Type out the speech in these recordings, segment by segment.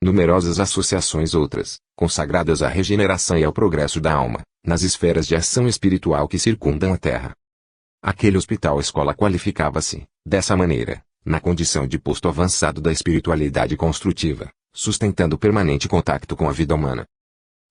Numerosas associações outras, consagradas à regeneração e ao progresso da alma, nas esferas de ação espiritual que circundam a Terra. Aquele hospital-escola qualificava-se, dessa maneira, na condição de posto avançado da espiritualidade construtiva, sustentando permanente contato com a vida humana.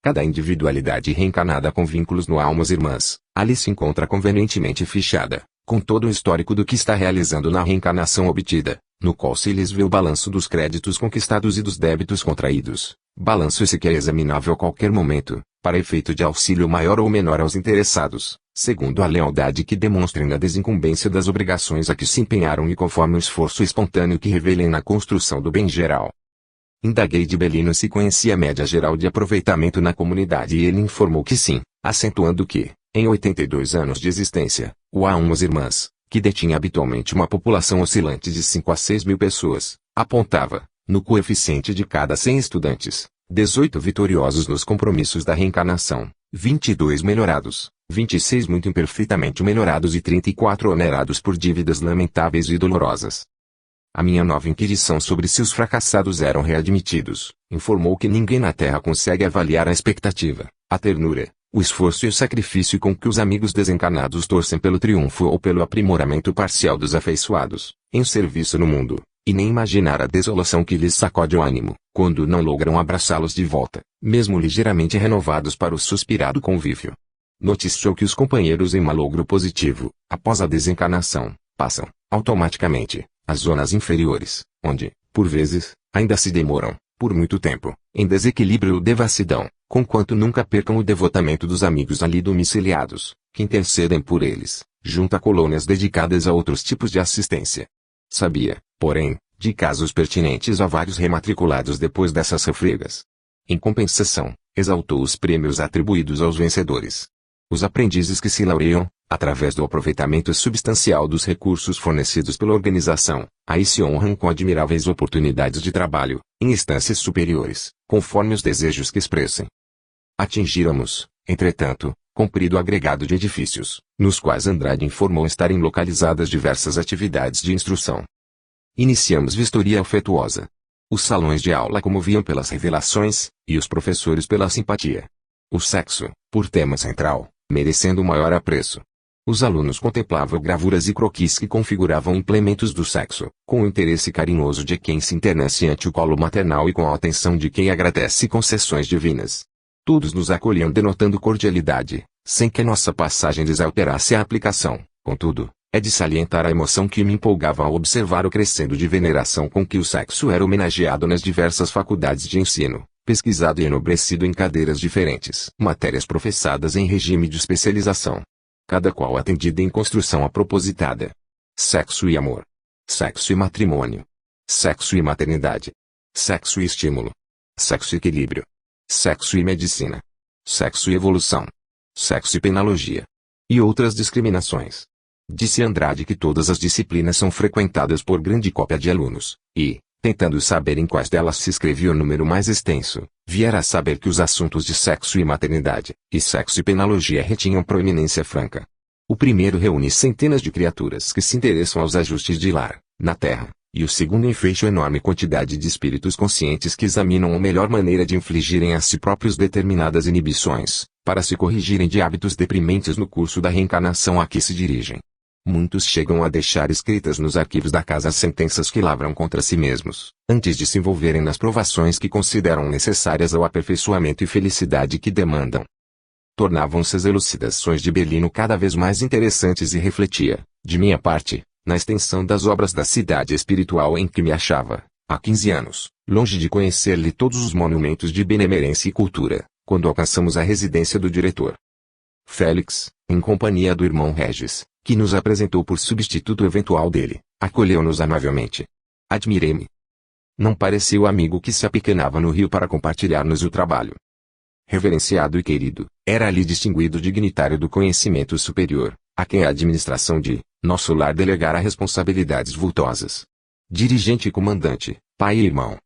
Cada individualidade reencarnada com vínculos no almas irmãs, ali se encontra convenientemente fichada, com todo o histórico do que está realizando na reencarnação obtida, no qual se lhes vê o balanço dos créditos conquistados e dos débitos contraídos, balanço esse que é examinável a qualquer momento, para efeito de auxílio maior ou menor aos interessados, segundo a lealdade que demonstrem na desincumbência das obrigações a que se empenharam e conforme o esforço espontâneo que revelem na construção do bem geral. Indaguei de Belino se conhecia a média geral de aproveitamento na comunidade e ele informou que sim, acentuando que, em 82 anos de existência, o Almas Irmãs, que detinha habitualmente uma população oscilante de 5 a 6 mil pessoas, apontava, no coeficiente de cada 100 estudantes, 18 vitoriosos nos compromissos da reencarnação, 22 melhorados, 26 muito imperfeitamente melhorados e 34 onerados por dívidas lamentáveis e dolorosas. A minha nova inquirição sobre se os fracassados eram readmitidos, informou que ninguém na Terra consegue avaliar a expectativa, a ternura, o esforço e o sacrifício com que os amigos desencarnados torcem pelo triunfo ou pelo aprimoramento parcial dos afeiçoados, em serviço no mundo, e nem imaginar a desolação que lhes sacode o ânimo, quando não logram abraçá-los de volta, mesmo ligeiramente renovados para o suspirado convívio. Noticiou que os companheiros em malogro positivo, após a desencarnação, passam, automaticamente, às zonas inferiores, onde, por vezes, ainda se demoram, por muito tempo, em desequilíbrio ou devassidão, conquanto nunca percam o devotamento dos amigos ali domiciliados, que intercedem por eles, junto a colônias dedicadas a outros tipos de assistência. Sabia, porém, de casos pertinentes a vários rematriculados depois dessas refregas. Em compensação, exaltou os prêmios atribuídos aos vencedores. Os aprendizes que se lauream, através do aproveitamento substancial dos recursos fornecidos pela organização, aí se honram com admiráveis oportunidades de trabalho, em instâncias superiores, conforme os desejos que expressem. Atingíramos, entretanto, comprido agregado de edifícios, nos quais Andrade informou estarem localizadas diversas atividades de instrução. Iniciamos vistoria afetuosa. Os salões de aula comoviam pelas revelações, e os professores pela simpatia. O sexo, por tema central, merecendo o maior apreço. Os alunos contemplavam gravuras e croquis que configuravam implementos do sexo, com o interesse carinhoso de quem se internece ante o colo maternal e com a atenção de quem agradece concessões divinas. Todos nos acolhiam denotando cordialidade, sem que nossa passagem lhes alterasse a aplicação. Contudo, é de salientar a emoção que me empolgava ao observar o crescendo de veneração com que o sexo era homenageado nas diversas faculdades de ensino, pesquisado e enobrecido em cadeiras diferentes, matérias professadas em regime de especialização, cada qual atendida em construção apropositada. Sexo e amor. Sexo e matrimônio. Sexo e maternidade. Sexo e estímulo. Sexo e equilíbrio. Sexo e medicina. Sexo e evolução. Sexo e penologia. E outras discriminações. Disse Andrade que todas as disciplinas são frequentadas por grande cópia de alunos, e, tentando saber em quais delas se escrevia o número mais extenso, viera a saber que os assuntos de sexo e maternidade, e sexo e penologia retinham proeminência franca. O primeiro reúne centenas de criaturas que se interessam aos ajustes de lar, na terra, e o segundo enfeixa a enorme quantidade de espíritos conscientes que examinam a melhor maneira de infligirem a si próprios determinadas inibições, para se corrigirem de hábitos deprimentes no curso da reencarnação a que se dirigem. Muitos chegam a deixar escritas nos arquivos da casa as sentenças que lavram contra si mesmos, antes de se envolverem nas provações que consideram necessárias ao aperfeiçoamento e felicidade que demandam. Tornavam-se as elucidações de Belino cada vez mais interessantes e refletia, de minha parte, na extensão das obras da cidade espiritual em que me achava, há 15 anos, longe de conhecer-lhe todos os monumentos de benemerência e cultura, quando alcançamos a residência do diretor. Félix, em companhia do irmão Regis, que nos apresentou por substituto eventual dele, acolheu-nos amavelmente. Admirei-me. Não parecia o amigo que se apequenava no rio para compartilhar-nos o trabalho. Reverenciado e querido, era ali distinguido dignitário do conhecimento superior, a quem a administração de nosso lar delegara responsabilidades vultosas. Dirigente e comandante, pai e irmão.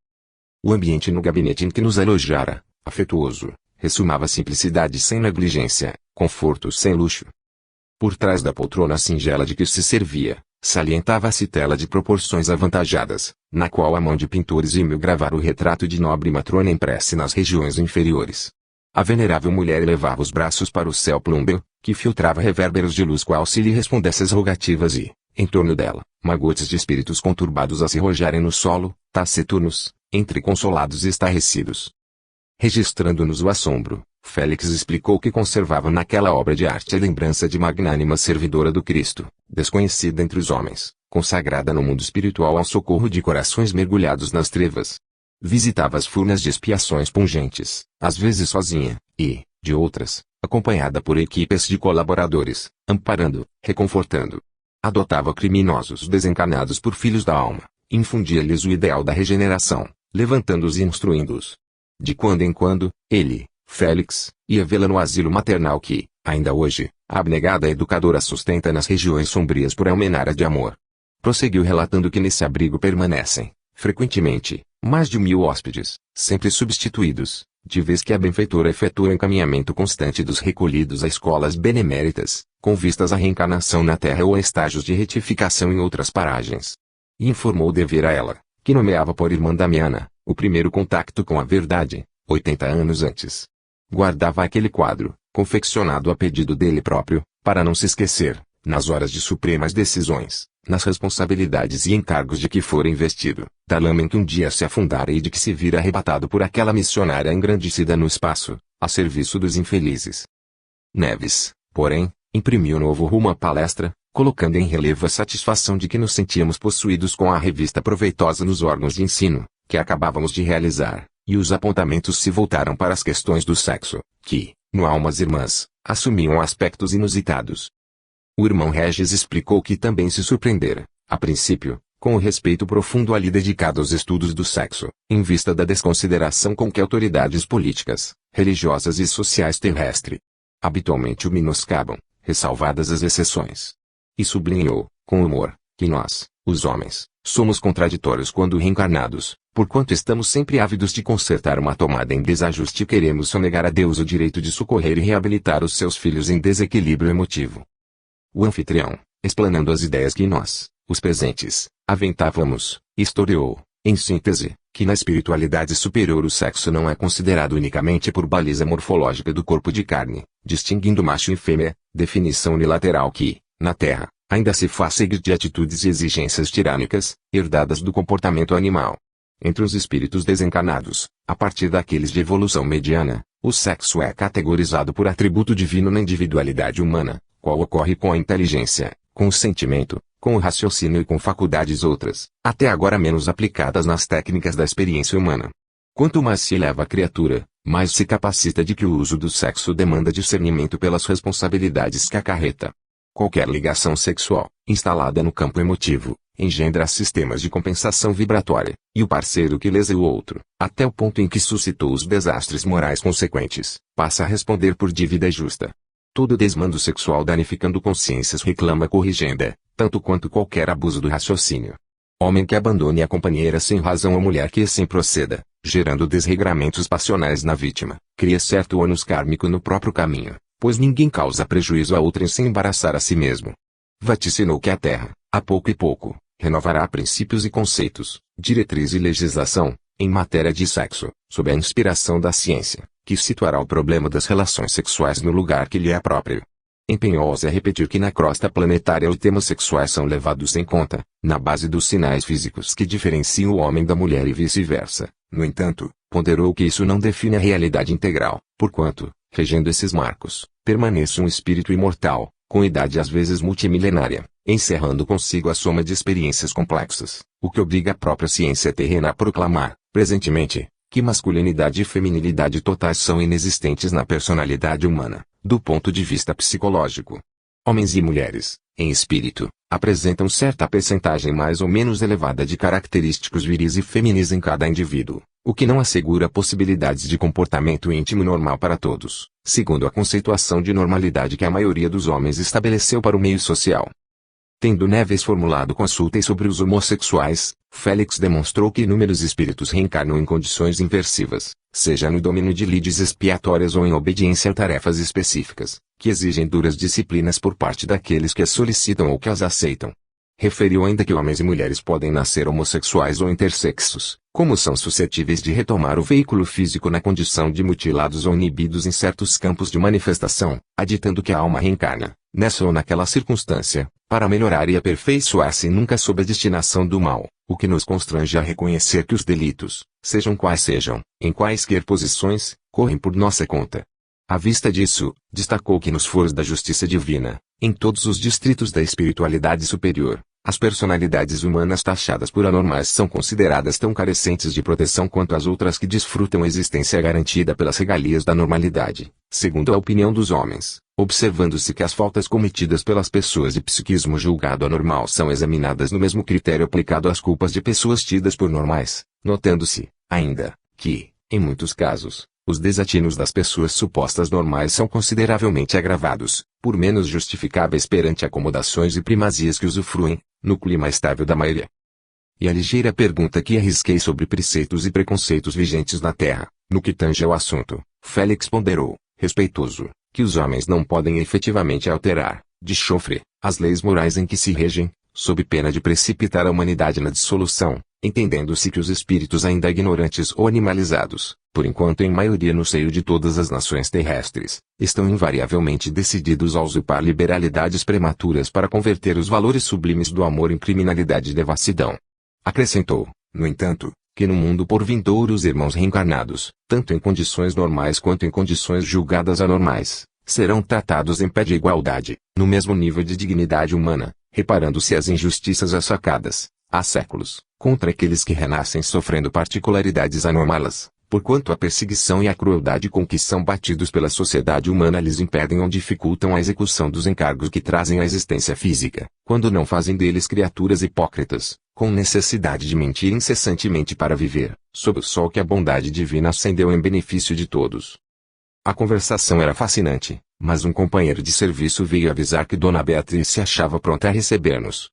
O ambiente no gabinete em que nos alojara, afetuoso, ressumava simplicidade sem negligência, conforto sem luxo. Por trás da poltrona singela de que se servia, salientava-se tela de proporções avantajadas, na qual a mão de pintores ímio gravara o retrato de nobre matrona impressa nas regiões inferiores. A venerável mulher elevava os braços para o céu plúmbeo, que filtrava revérberos de luz qual se lhe respondesse às rogativas e, em torno dela, magotes de espíritos conturbados a se rojarem no solo, taciturnos, entre consolados e estarrecidos. Registrando-nos o assombro, Félix explicou que conservava naquela obra de arte a lembrança de magnânima servidora do Cristo, desconhecida entre os homens, consagrada no mundo espiritual ao socorro de corações mergulhados nas trevas. Visitava as furnas de expiações pungentes, às vezes sozinha, e, de outras, acompanhada por equipes de colaboradores, amparando, reconfortando. Adotava criminosos desencarnados por filhos da alma, infundia-lhes o ideal da regeneração, levantando-os e instruindo-os. De quando em quando, ele, Félix, ia vê-la no asilo maternal que, ainda hoje, a abnegada educadora sustenta nas regiões sombrias por almenara de amor. Prosseguiu relatando que nesse abrigo permanecem, frequentemente, mais de 1000 hóspedes, sempre substituídos, de vez que a benfeitora efetua o encaminhamento constante dos recolhidos a escolas beneméritas, com vistas à reencarnação na terra ou a estágios de retificação em outras paragens. E informou dever a ela, que nomeava por irmã Damiana, o primeiro contacto com a verdade, 80 anos antes. Guardava aquele quadro, confeccionado a pedido dele próprio, para não se esquecer, nas horas de supremas decisões, nas responsabilidades e encargos de que fora investido, da lama em que um dia se afundara e de que se vira arrebatado por aquela missionária engrandecida no espaço, a serviço dos infelizes. Neves, porém, imprimiu novo rumo à palestra, colocando em relevo a satisfação de que nos sentíamos possuídos com a revista proveitosa nos órgãos de ensino, que acabávamos de realizar, e os apontamentos se voltaram para as questões do sexo, que, no Almas Irmãs, assumiam aspectos inusitados. O irmão Regis explicou que também se surpreendera, a princípio, com o respeito profundo ali dedicado aos estudos do sexo, em vista da desconsideração com que autoridades políticas, religiosas e sociais terrestres habitualmente o menoscabam, ressalvadas as exceções. E sublinhou, com humor, que nós, os homens, somos contraditórios quando reencarnados, porquanto estamos sempre ávidos de consertar uma tomada em desajuste e queremos sonegar a Deus o direito de socorrer e reabilitar os seus filhos em desequilíbrio emotivo. O anfitrião, explanando as ideias que nós, os presentes, aventávamos, historiou, em síntese, que na espiritualidade superior o sexo não é considerado unicamente por baliza morfológica do corpo de carne, distinguindo macho e fêmea, definição unilateral que, na Terra, ainda se faz seguir de atitudes e exigências tirânicas, herdadas do comportamento animal. Entre os espíritos desencarnados, a partir daqueles de evolução mediana, o sexo é categorizado por atributo divino na individualidade humana, qual ocorre com a inteligência, com o sentimento, com o raciocínio e com faculdades outras, até agora menos aplicadas nas técnicas da experiência humana. Quanto mais se eleva a criatura, mais se capacita de que o uso do sexo demanda discernimento pelas responsabilidades que acarreta. Qualquer ligação sexual, instalada no campo emotivo, engendra sistemas de compensação vibratória, e o parceiro que lesa o outro, até o ponto em que suscitou os desastres morais consequentes, passa a responder por dívida justa. Todo desmando sexual danificando consciências reclama corrigenda, tanto quanto qualquer abuso do raciocínio. Homem que abandone a companheira sem razão ou mulher que assim proceda, gerando desregramentos passionais na vítima, cria certo ônus kármico no próprio caminho, pois ninguém causa prejuízo a outrem sem embaraçar a si mesmo. Vaticinou que a Terra, a pouco e pouco, renovará princípios e conceitos, diretriz e legislação, em matéria de sexo, sob a inspiração da ciência, que situará o problema das relações sexuais no lugar que lhe é próprio. Empenhou-se a repetir que na crosta planetária os temas sexuais são levados em conta, na base dos sinais físicos que diferenciam o homem da mulher e vice-versa. No entanto, ponderou que isso não define a realidade integral, porquanto, regendo esses marcos, permanece um espírito imortal, com idade às vezes multimilenária, encerrando consigo a soma de experiências complexas, o que obriga a própria ciência terrena a proclamar, presentemente, que masculinidade e feminilidade totais são inexistentes na personalidade humana, do ponto de vista psicológico. Homens e mulheres, em espírito, apresentam certa percentagem mais ou menos elevada de característicos viris e feminis em cada indivíduo, o que não assegura possibilidades de comportamento íntimo normal para todos, segundo a conceituação de normalidade que a maioria dos homens estabeleceu para o meio social. Tendo Neves formulado consultas sobre os homossexuais, Félix demonstrou que inúmeros espíritos reencarnam em condições inversivas, seja no domínio de lides expiatórias ou em obediência a tarefas específicas, que exigem duras disciplinas por parte daqueles que as solicitam ou que as aceitam. referiu ainda que homens e mulheres podem nascer homossexuais ou intersexos, como são suscetíveis de retomar o veículo físico na condição de mutilados ou inibidos em certos campos de manifestação, aditando que a alma reencarna, nessa ou naquela circunstância, para melhorar e aperfeiçoar-se nunca sob a destinação do mal, o que nos constrange a reconhecer que os delitos, sejam quais sejam, em quaisquer posições, correm por nossa conta. À vista disso, destacou que nos foros da justiça divina, em todos os distritos da espiritualidade superior, as personalidades humanas taxadas por anormais são consideradas tão carecentes de proteção quanto as outras que desfrutam existência garantida pelas regalias da normalidade, segundo a opinião dos homens, observando-se que as faltas cometidas pelas pessoas de psiquismo julgado anormal são examinadas no mesmo critério aplicado às culpas de pessoas tidas por normais, notando-se, ainda, que, em muitos casos, os desatinos das pessoas supostas normais são consideravelmente agravados, por menos justificáveis perante acomodações e primazias que usufruem, no clima estável da maioria. E a ligeira pergunta que arrisquei sobre preceitos e preconceitos vigentes na Terra, no que tange ao assunto, Félix ponderou, respeitoso, que os homens não podem efetivamente alterar, de chofre, as leis morais em que se regem, sob pena de precipitar a humanidade na dissolução, entendendo-se que os espíritos ainda ignorantes ou animalizados, por enquanto em maioria no seio de todas as nações terrestres, estão invariavelmente decididos a usurpar liberalidades prematuras para converter os valores sublimes do amor em criminalidade e devassidão. Acrescentou, no entanto, que no mundo por vindouro os irmãos reencarnados, tanto em condições normais quanto em condições julgadas anormais, serão tratados em pé de igualdade, no mesmo nível de dignidade humana, reparando-se as injustiças assacadas, há séculos, contra aqueles que renascem sofrendo particularidades anômalas, porquanto a perseguição e a crueldade com que são batidos pela sociedade humana lhes impedem ou dificultam a execução dos encargos que trazem à existência física, quando não fazem deles criaturas hipócritas, com necessidade de mentir incessantemente para viver, sob o sol que a bondade divina acendeu em benefício de todos. A conversação era fascinante, mas um companheiro de serviço veio avisar que Dona Beatriz se achava pronta a receber-nos.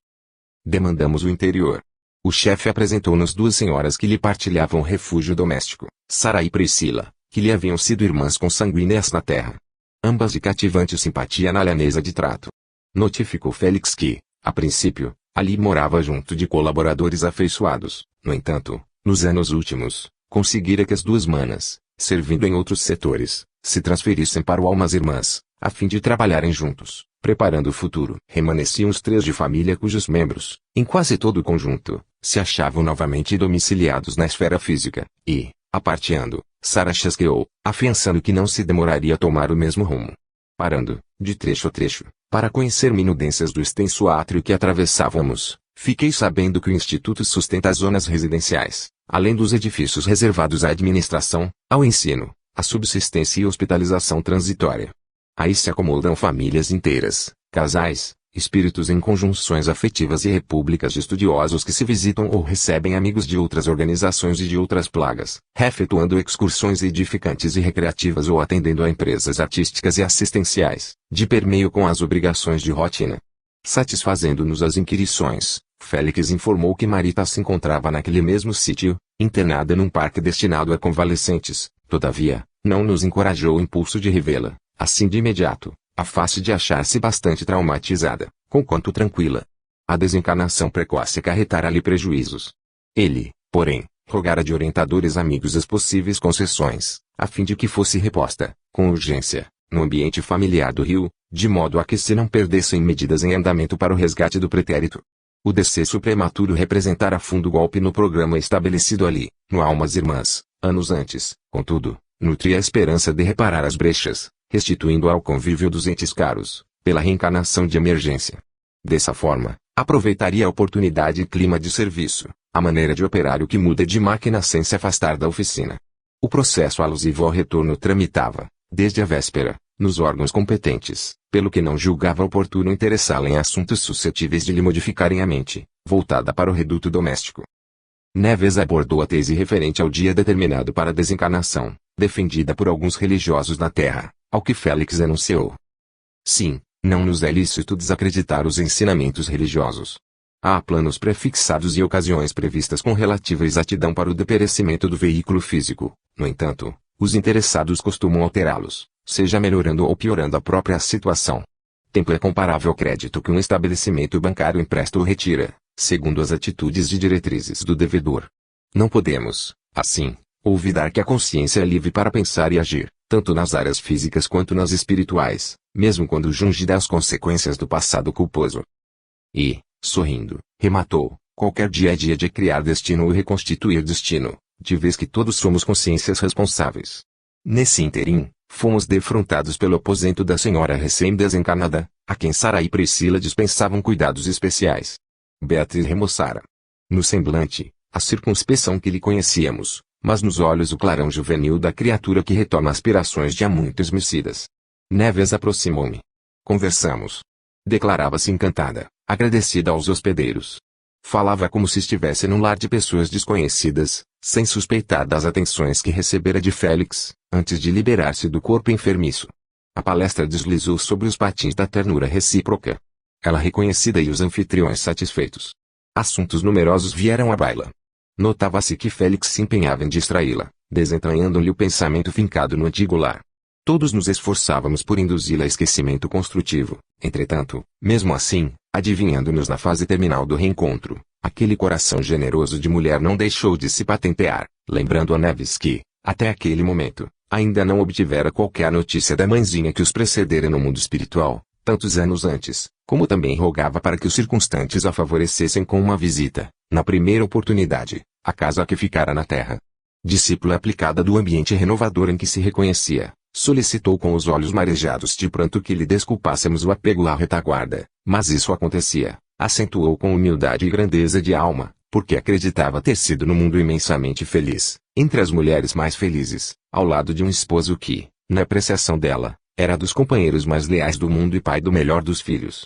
Demandamos o interior. O chefe apresentou-nos duas senhoras que lhe partilhavam refúgio doméstico, Sara e Priscila, que lhe haviam sido irmãs consanguíneas na terra. Ambas de cativante simpatia na lhaneza de trato. Notificou Félix que, a princípio, ali morava junto de colaboradores afeiçoados. No entanto, nos anos últimos, conseguira que as duas manas, servindo em outros setores, se transferissem para o Almas Irmãs, a fim de trabalharem juntos, preparando o futuro. Remanesciam os três de família cujos membros, em quase todo o conjunto, se achavam novamente domiciliados na esfera física, e, aparteando, Sara chasqueou, afiançando que não se demoraria a tomar o mesmo rumo. Parando, de trecho a trecho, para conhecer minudências do extenso átrio que atravessávamos, fiquei sabendo que o Instituto sustenta as zonas residenciais, além dos edifícios reservados à administração, ao ensino, à subsistência e hospitalização transitória. Aí se acomodam famílias inteiras, casais, espíritos em conjunções afetivas e repúblicas de estudiosos que se visitam ou recebem amigos de outras organizações e de outras plagas, efetuando excursões edificantes e recreativas ou atendendo a empresas artísticas e assistenciais, de permeio com as obrigações de rotina. Satisfazendo-nos as inquirições, Félix informou que Marita se encontrava naquele mesmo sítio, internada num parque destinado a convalescentes. Todavia, não nos encorajou o impulso de revê-la, assim de imediato, a face de achar-se bastante traumatizada, conquanto tranquila. A desencarnação precoce acarretara-lhe prejuízos. Ele, porém, rogara de orientadores amigos as possíveis concessões, a fim de que fosse reposta, com urgência, no ambiente familiar do Rio, de modo a que se não perdessem medidas em andamento para o resgate do pretérito. O decesso prematuro representara fundo golpe no programa estabelecido ali, no Almas Irmãs, anos antes, contudo, nutria a esperança de reparar as brechas, restituindo ao convívio dos entes caros, pela reencarnação de emergência. Dessa forma, aproveitaria a oportunidade e clima de serviço, a maneira de operário que muda de máquina sem se afastar da oficina. O processo alusivo ao retorno tramitava, desde a véspera, nos órgãos competentes, pelo que não julgava oportuno interessá-la em assuntos suscetíveis de lhe modificarem a mente, voltada para o reduto doméstico. Neves abordou a tese referente ao dia determinado para a desencarnação, defendida por alguns religiosos na Terra, ao que Félix enunciou. Sim, não nos é lícito desacreditar os ensinamentos religiosos. Há planos prefixados e ocasiões previstas com relativa exatidão para o deperecimento do veículo físico. No entanto, os interessados costumam alterá-los, seja melhorando ou piorando a própria situação. tempo é comparável ao crédito que um estabelecimento bancário empresta ou retira, segundo as atitudes e diretrizes do devedor. Não podemos, assim, olvidar que a consciência é livre para pensar e agir, tanto nas áreas físicas quanto nas espirituais, mesmo quando junge das consequências do passado culposo. E, sorrindo, rematou, qualquer dia é dia de criar destino ou reconstituir destino, de vez que todos somos consciências responsáveis. Nesse interim, fomos defrontados pelo aposento da senhora recém-desencarnada, a quem Sara e Priscila dispensavam cuidados especiais. Beatriz remoçara. No semblante, a circunspeção que lhe conhecíamos, mas nos olhos o clarão juvenil da criatura que retoma aspirações de há muito esmecidas. Neves aproximou-me. Conversamos. Declarava-se encantada, agradecida aos hospedeiros. Falava como se estivesse num lar de pessoas desconhecidas, sem suspeitar das atenções que recebera de Félix, antes de liberar-se do corpo enfermiço. A palestra deslizou sobre os patins da ternura recíproca. Ela reconhecida e os anfitriões satisfeitos. Assuntos numerosos vieram à baila. Notava-se que Félix se empenhava em distraí-la, desentranhando-lhe o pensamento fincado no antigo lar. Todos nos esforçávamos por induzi-la a esquecimento construtivo. Entretanto, mesmo assim, adivinhando-nos na fase terminal do reencontro, aquele coração generoso de mulher não deixou de se patentear, lembrando a Neves que, até aquele momento, ainda não obtivera qualquer notícia da mãezinha que os precedera no mundo espiritual, tantos anos antes, como também rogava para que os circunstantes a favorecessem com uma visita, na primeira oportunidade, à casa que ficara na terra. Discípula aplicada do ambiente renovador em que se reconhecia, solicitou com os olhos marejados de pranto que lhe desculpássemos o apego à retaguarda, mas isso acontecia, acentuou com humildade e grandeza de alma, porque acreditava ter sido no mundo imensamente feliz, entre as mulheres mais felizes, ao lado de um esposo que, na apreciação dela, era dos companheiros mais leais do mundo e pai do melhor dos filhos.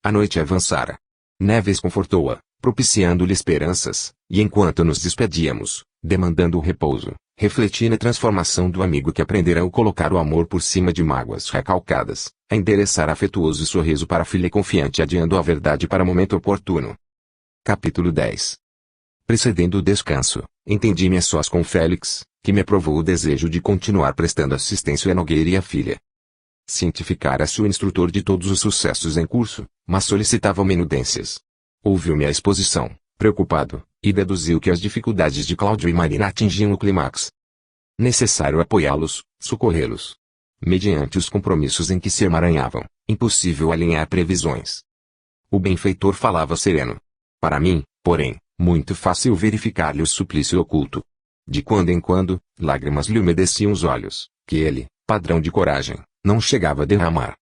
A noite avançara. Neves confortou-a, propiciando-lhe esperanças, e enquanto nos despedíamos, demandando o repouso, refleti na transformação do amigo que aprendera a colocar o amor por cima de mágoas recalcadas, a endereçar afetuoso sorriso para a filha confiante adiando a verdade para momento oportuno. Capítulo 10. Precedendo o descanso, entendi-me a sós com Félix, que me aprovou o desejo de continuar prestando assistência a Nogueira e à filha. Cientificara-se o instrutor de todos os sucessos em curso, mas solicitava menudências. Ouviu-me a exposição, preocupado, e deduziu que as dificuldades de Cláudio e Marina atingiam o clímax. Necessário apoiá-los, socorrê-los. Mediante os compromissos em que se emaranhavam, impossível alinhar previsões. O benfeitor falava sereno. Para mim, porém, muito fácil verificar-lhe o suplício oculto. De quando em quando, lágrimas lhe umedeciam os olhos, que ele, padrão de coragem, não chegava a derramar.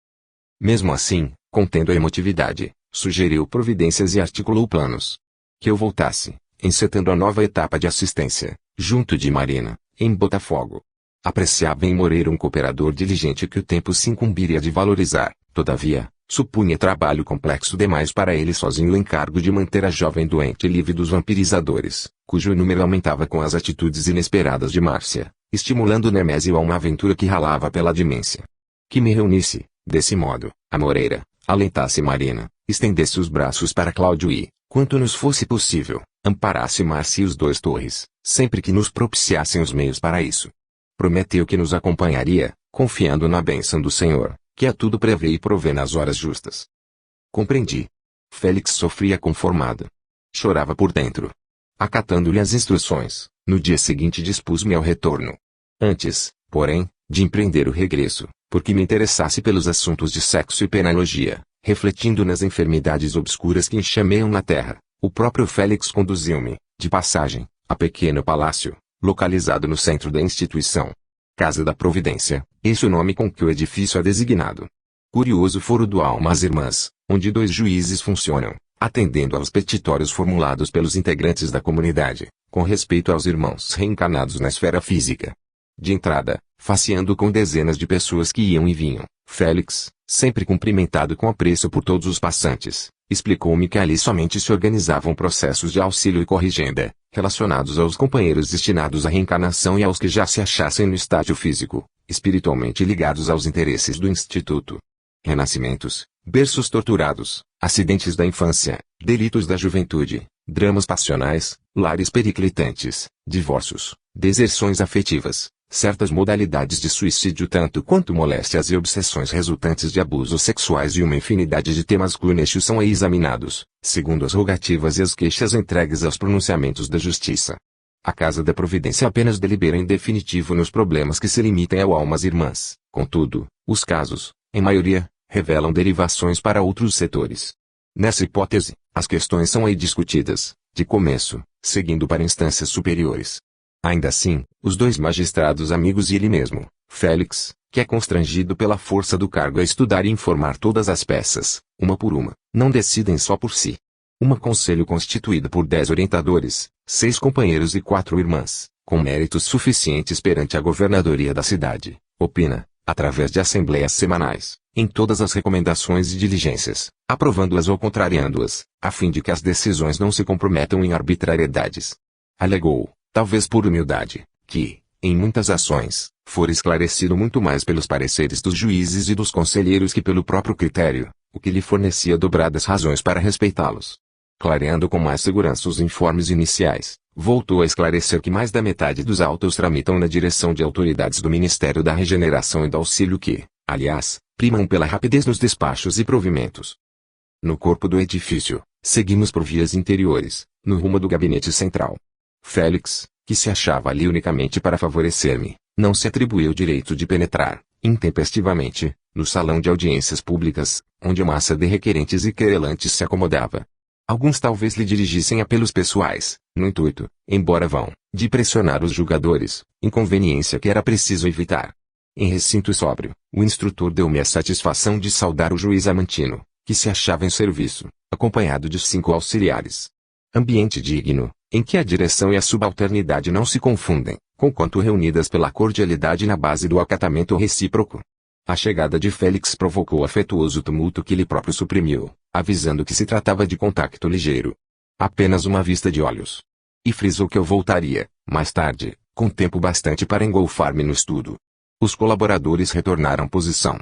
Mesmo assim, contendo a emotividade, sugeriu providências e articulou planos. Que eu voltasse, encetando a nova etapa de assistência, junto de Marina, em Botafogo. Apreciava em Moreira um cooperador diligente que o tempo se incumbiria de valorizar, todavia, supunha trabalho complexo demais para ele sozinho o encargo de manter a jovem doente livre dos vampirizadores, cujo número aumentava com as atitudes inesperadas de Márcia, estimulando Nemésio a uma aventura que ralava pela demência. Que me reunisse, desse modo, a Moreira, alentasse Marina, estendesse os braços para Cláudio e, quanto nos fosse possível, amparasse Márcia e os dois Torres, sempre que nos propiciassem os meios para isso. Prometeu que nos acompanharia, confiando na bênção do Senhor, que a tudo prevê e provê nas horas justas. Compreendi. Félix sofria conformado. Chorava por dentro. Acatando-lhe as instruções, no dia seguinte dispus-me ao retorno. Antes, porém, de empreender o regresso, porque me interessasse pelos assuntos de sexo e penologia, refletindo nas enfermidades obscuras que enxameiam na terra, o próprio Félix conduziu-me, de passagem, a pequeno palácio, localizado no centro da instituição. Casa da Providência, esse é o nome com que o edifício é designado. Curioso foro do Almas Irmãs, onde dois juízes funcionam, atendendo aos petitórios formulados pelos integrantes da comunidade, com respeito aos irmãos reencarnados na esfera física. De entrada, faceando com dezenas de pessoas que iam e vinham, Félix, sempre cumprimentado com apreço por todos os passantes, explicou-me que ali somente se organizavam processos de auxílio e corrigenda, relacionados aos companheiros destinados à reencarnação e aos que já se achassem no estágio físico, espiritualmente ligados aos interesses do Instituto. Renascimentos, berços torturados, acidentes da infância, delitos da juventude, dramas passionais, lares periclitantes, divórcios, deserções afetivas, certas modalidades de suicídio tanto quanto moléstias e obsessões resultantes de abusos sexuais e uma infinidade de temas clínicos são examinados, segundo as rogativas e as queixas entregues aos pronunciamentos da justiça. A Casa da Providência apenas delibera em definitivo nos problemas que se limitem ao almas irmãs. Contudo, os casos, em maioria, revelam derivações para outros setores. Nessa hipótese, as questões são aí discutidas, de começo, seguindo para instâncias superiores. Ainda assim, os dois magistrados amigos e ele mesmo, Félix, que é constrangido pela força do cargo a estudar e informar todas as peças, uma por uma, não decidem só por si. Um conselho constituído por 10 orientadores, 6 companheiros e 4 irmãs, com méritos suficientes perante a governadoria da cidade, opina, através de assembleias semanais, em todas as recomendações e diligências, aprovando-as ou contrariando-as, a fim de que as decisões não se comprometam em arbitrariedades. Alegou, talvez por humildade, que, em muitas ações, for esclarecido muito mais pelos pareceres dos juízes e dos conselheiros que pelo próprio critério, o que lhe fornecia dobradas razões para respeitá-los. Clareando com mais segurança os informes iniciais, voltou a esclarecer que mais da metade dos autos tramitam na direção de autoridades do Ministério da Regeneração e do Auxílio que, aliás, primam pela rapidez nos despachos e provimentos. No corpo do edifício, seguimos por vias interiores, no rumo do gabinete central. Félix, que se achava ali unicamente para favorecer-me, não se atribuiu o direito de penetrar, intempestivamente, no salão de audiências públicas, onde massa de requerentes e querelantes se acomodava. Alguns talvez lhe dirigissem apelos pessoais, no intuito, embora vão, de pressionar os julgadores, inconveniência que era preciso evitar. Em recinto sóbrio, o instrutor deu-me a satisfação de saudar o juiz Amantino, que se achava em serviço, acompanhado de 5 auxiliares. Ambiente digno, em que a direção e a subalternidade não se confundem, conquanto reunidas pela cordialidade na base do acatamento recíproco. A chegada de Félix provocou afetuoso tumulto que ele próprio suprimiu, avisando que se tratava de contacto ligeiro. Apenas uma vista de olhos. E frisou que eu voltaria, mais tarde, com tempo bastante para engolfar-me no estudo. Os colaboradores retornaram posição.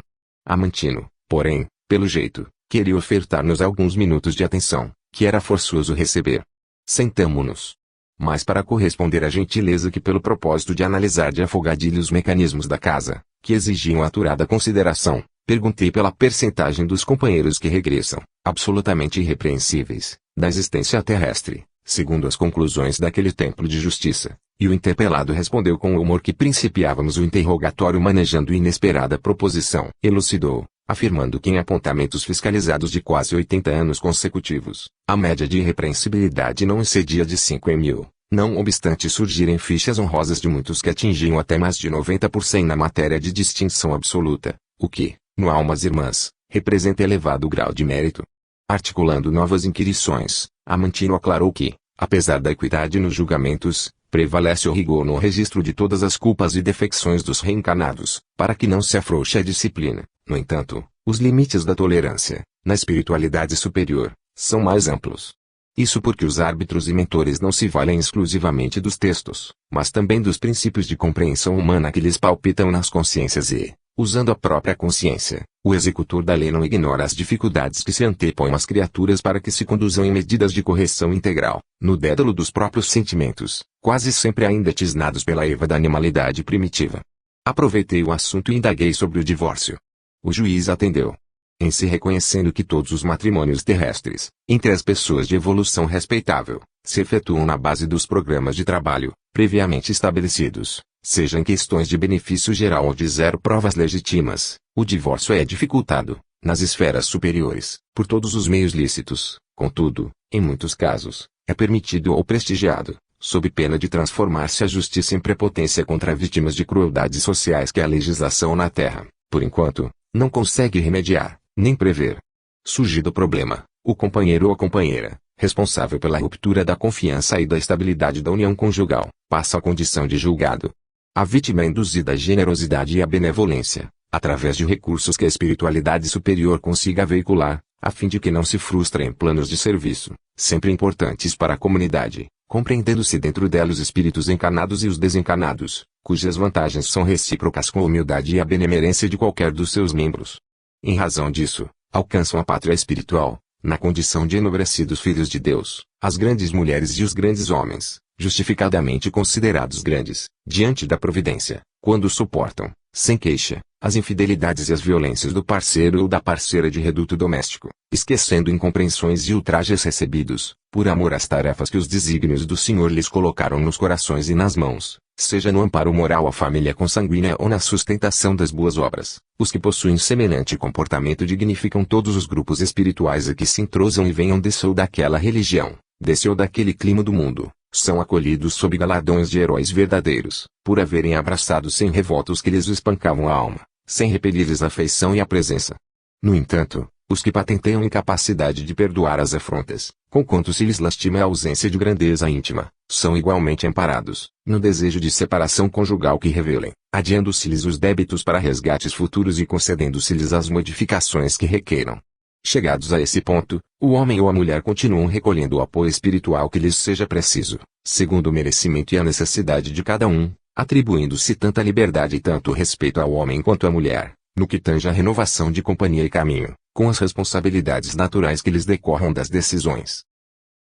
Amantino, porém, pelo jeito, queria ofertar-nos alguns minutos de atenção, que era forçoso receber. Sentamo-nos. Mas para corresponder à gentileza que pelo propósito de analisar de afogadilho os mecanismos da casa, que exigiam aturada consideração, perguntei pela percentagem dos companheiros que regressam, absolutamente irrepreensíveis, da existência terrestre, segundo as conclusões daquele templo de justiça, e o interpelado respondeu com o humor que principiávamos o interrogatório manejando inesperada proposição. Elucidou, afirmando que em apontamentos fiscalizados de quase 80 anos consecutivos, a média de irrepreensibilidade não excedia de 5 em 1000, não obstante surgirem fichas honrosas de muitos que atingiam até mais de 90% na matéria de distinção absoluta, o que, no Almas Irmãs, representa elevado grau de mérito. Articulando novas inquirições, Amantino aclarou que, apesar da equidade nos julgamentos, prevalece o rigor no registro de todas as culpas e defecções dos reencarnados, para que não se afrouxe a disciplina. No entanto, os limites da tolerância, na espiritualidade superior, são mais amplos. Isso porque os árbitros e mentores não se valem exclusivamente dos textos, mas também dos princípios de compreensão humana que lhes palpitam nas consciências e, usando a própria consciência, o executor da lei não ignora as dificuldades que se antepõem às criaturas para que se conduzam em medidas de correção integral, no dédalo dos próprios sentimentos, quase sempre ainda tisnados pela erva da animalidade primitiva. Aproveitei o assunto e indaguei sobre o divórcio. O juiz atendeu. Em se reconhecendo que todos os matrimônios terrestres, entre as pessoas de evolução respeitável, se efetuam na base dos programas de trabalho, previamente estabelecidos, seja em questões de benefício geral ou de zero provas legítimas, o divórcio é dificultado, nas esferas superiores, por todos os meios lícitos, contudo, em muitos casos, é permitido ou prestigiado, sob pena de transformar-se a justiça em prepotência contra vítimas de crueldades sociais que a legislação na Terra, por enquanto, não consegue remediar, nem prever. Surgido o problema, o companheiro ou a companheira, responsável pela ruptura da confiança e da estabilidade da união conjugal, passa à condição de julgado. A vítima é induzida à generosidade e à benevolência, através de recursos que a espiritualidade superior consiga veicular, a fim de que não se frustre em planos de serviço, sempre importantes para a comunidade, compreendendo-se dentro dela os espíritos encarnados e os desencarnados, cujas vantagens são recíprocas com a humildade e a benemerência de qualquer dos seus membros. Em razão disso, alcançam a pátria espiritual, na condição de enobrecidos filhos de Deus, as grandes mulheres e os grandes homens, justificadamente considerados grandes, diante da providência, quando suportam, sem queixa, as infidelidades e as violências do parceiro ou da parceira de reduto doméstico, esquecendo incompreensões e ultrajes recebidos, por amor às tarefas que os desígnios do Senhor lhes colocaram nos corações e nas mãos, seja no amparo moral à família consanguínea ou na sustentação das boas obras. Os que possuem semelhante comportamento dignificam todos os grupos espirituais a que se entrosam e venham desse ou daquela religião, desse ou daquele clima do mundo. São acolhidos sob galardões de heróis verdadeiros, por haverem abraçado sem revolta os que lhes espancavam a alma, sem repelir-lhes a afeição e a presença. No entanto, os que patenteiam incapacidade de perdoar as afrontas, conquanto se lhes lastima a ausência de grandeza íntima, são igualmente amparados, no desejo de separação conjugal que revelem, adiando-se-lhes os débitos para resgates futuros e concedendo-se-lhes as modificações que requeiram. Chegados a esse ponto, o homem ou a mulher continuam recolhendo o apoio espiritual que lhes seja preciso, segundo o merecimento e a necessidade de cada um, atribuindo-se tanta liberdade e tanto respeito ao homem quanto à mulher, no que tange à renovação de companhia e caminho, com as responsabilidades naturais que lhes decorram das decisões.